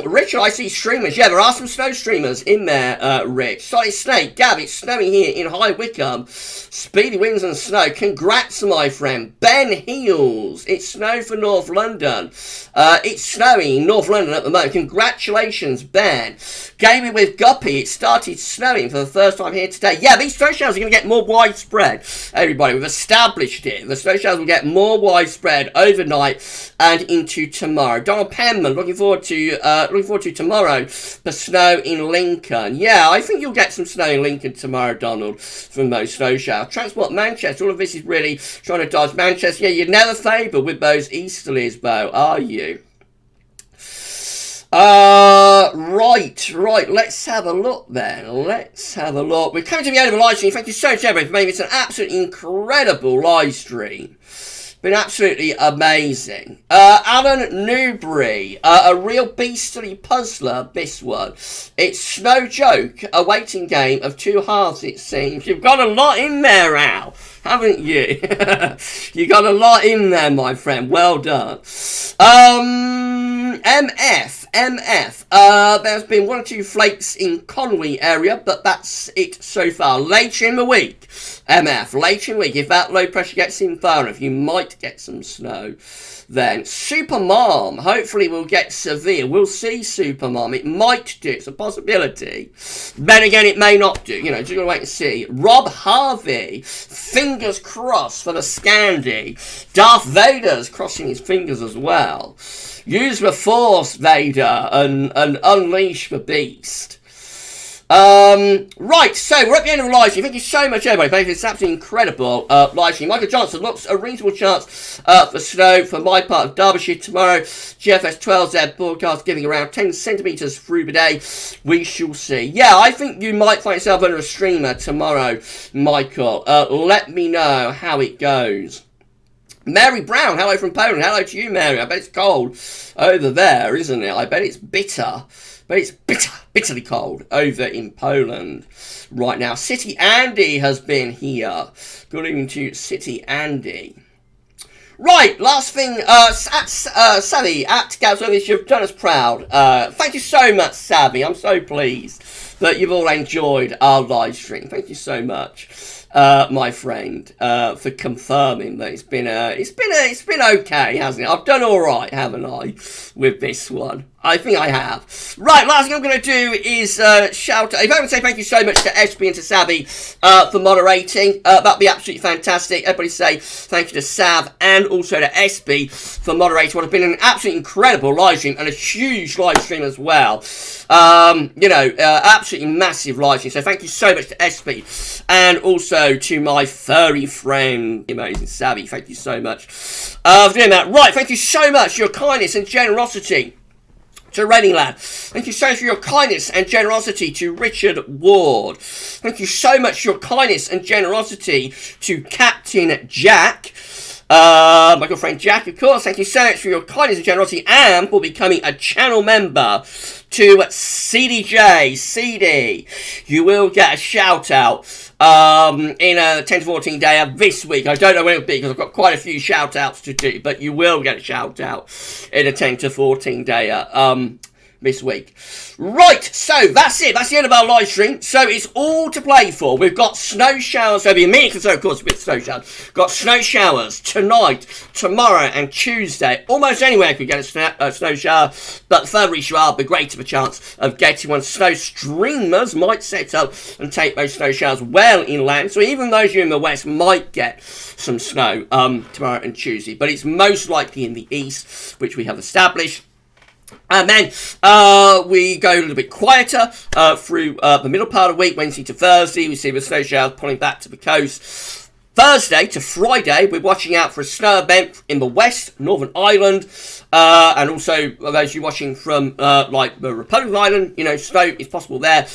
Richard, I see streamers. Yeah, there are some snow streamers in there, Rich. Solid Snake, Gav, it's snowing here in High Wycombe. Speedy winds and snow. Congrats, my friend. Ben Heels, it's snow for North London. It's snowing in North London at the moment. Congratulations, Ben. Gaming with Guppy, it started snowing for the first time here today. Yeah, these snow showers are going to get more widespread, everybody. We've established it. The snow showers will get more widespread overnight and into tomorrow. Donald Penman, looking forward to tomorrow, the snow in Lincoln. Yeah, I think you'll get some snow in Lincoln tomorrow, Donald, from those snow showers. Transport Manchester, all of this is really trying to dodge Manchester. Yeah, you're never favoured with those easterlies, Bo, are you? Right, let's have a look then. Let's have a look. We're coming to the end of the live stream. Thank you so much, everybody, for making this an absolutely incredible live stream. Been absolutely amazing. Alan Newbury, a real beastly puzzler, this one. It's no joke, a waiting game of two halves, it seems. You've got a lot in there, Al, haven't you? You got a lot in there, my friend. Well done. MF. There's been one or two flakes in Conwy area, but that's it so far. Later in the week, MF, later in the week, if that low pressure gets in far enough, you might get some snow then. Super Mom, hopefully we'll get severe. We'll see, Super Mom. It might do. It's a possibility. Then again, it may not do. You know, just gotta wait and see. Rob Harvey, fingers crossed for the Scandi. Darth Vader's crossing his fingers as well. Use the Force, Vader, and unleash the beast. Right, so we're at the end of the live stream. Thank you so much, everybody, for this absolutely incredible live stream. Michael Johnson looks a reasonable chance for snow for my part of Derbyshire tomorrow. GFS 12Z broadcast giving around 10 centimetres through the day. We shall see. Yeah, I think you might find yourself under a streamer tomorrow, Michael. Let me know how it goes. Mary Brown, hello from Poland. Hello to you, Mary. I bet it's cold over there, isn't it? I bet it's bitter. But it's bitterly cold over in Poland right now. City Andy has been here. Good evening to City Andy. Right, last thing, Savvy at GavsWeatherVids, you've done us proud. Thank you so much, Savvy. I'm so pleased that you've all enjoyed our live stream. Thank you so much, my friend, for confirming that it's been okay, hasn't it? I've done all right, haven't I, with this one? I think I have. Right, last thing I'm going to do is shout out. If I would say thank you so much to SB and to Savvy for moderating, that'd be absolutely fantastic. Everybody say thank you to Sav and also to SB for moderating what has been an absolutely incredible live stream and a huge live stream as well. Absolutely massive live stream. So thank you so much to SB and also to my furry friend, amazing Savvy. Thank you so much for doing that. Right, thank you so much for your kindness and generosity to Reading Lad. Thank you so much for your kindness and generosity to Richard Ward. Thank you so much for your kindness and generosity to Captain Jack. My good friend Jack, of course. Thank you so much for your kindness and generosity and for becoming a channel member to CDJ. CD, you will get a shout out in a 10 to 14 day this week. I don't know when it'll be because I've got quite a few shout outs to do, but you will get a shout out in a 10 to 14 day this week. Right, so that's it. That's the end of our live stream. So it's all to play for. We've got snow showers. There'll be a minute or so, of course, with snow showers. Got snow showers tonight, tomorrow, and Tuesday. Almost anywhere could get a snow shower, but the further east you are, the greater the chance of getting one. Snow streamers might set up and take those snow showers well inland. So even those of you in the west might get some snow tomorrow and Tuesday, but it's most likely in the east, which we have established. And then we go a little bit quieter through the middle part of the week, Wednesday to Thursday. We see the snow showers pulling back to the coast. Thursday to Friday, we're watching out for a snow event in the west, Northern Ireland, and also those of you watching from like the Republic of Ireland, you know, snow is possible there.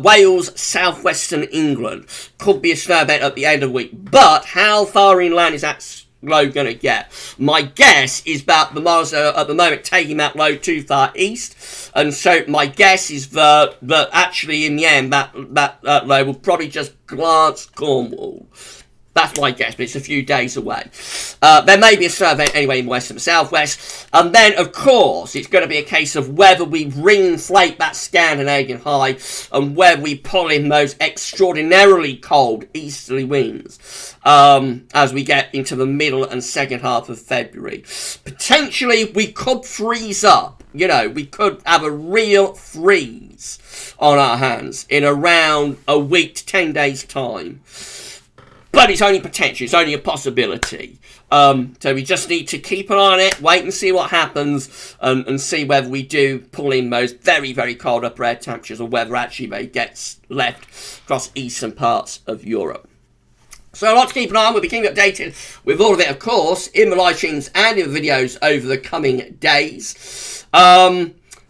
Wales, southwestern England, could be a snow event at the end of the week. But how far inland is that low going to get? My guess is that the Mars are at the moment taking that low too far east, and so my guess is that actually in the end that low will probably just glance Cornwall. That's my guess, but it's a few days away. There may be a snow event anyway in west and southwest. And then, of course, it's going to be a case of whether we ring-inflate that Scandinavian high and whether we pull in those extraordinarily cold easterly winds as we get into the middle and second half of February. Potentially, we could freeze up. You know, we could have a real freeze on our hands in around a week to 10 days' time. But it's only potential, it's only a possibility. So we just need to keep an eye on it, wait and see what happens, and see whether we do pull in those very, very cold upper air temperatures or whether actually they get left across eastern parts of Europe. So a lot to keep an eye on. We'll be keeping updated with all of it, of course, in the live streams and in the videos over the coming days.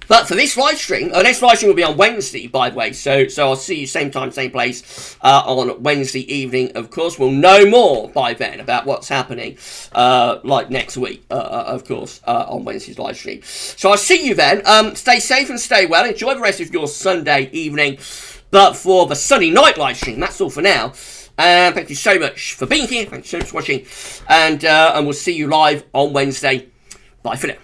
But for this live stream, our next live stream will be on Wednesday, by the way. So I'll see you same time, same place on Wednesday evening. Of course, we'll know more by then about what's happening, like next week, of course, on Wednesday's live stream. So I'll see you then. Stay safe and stay well. Enjoy the rest of your Sunday evening. But for the Sunday night live stream, that's all for now. Thank you so much for being here. Thank you so much for watching. And we'll see you live on Wednesday. Bye for now.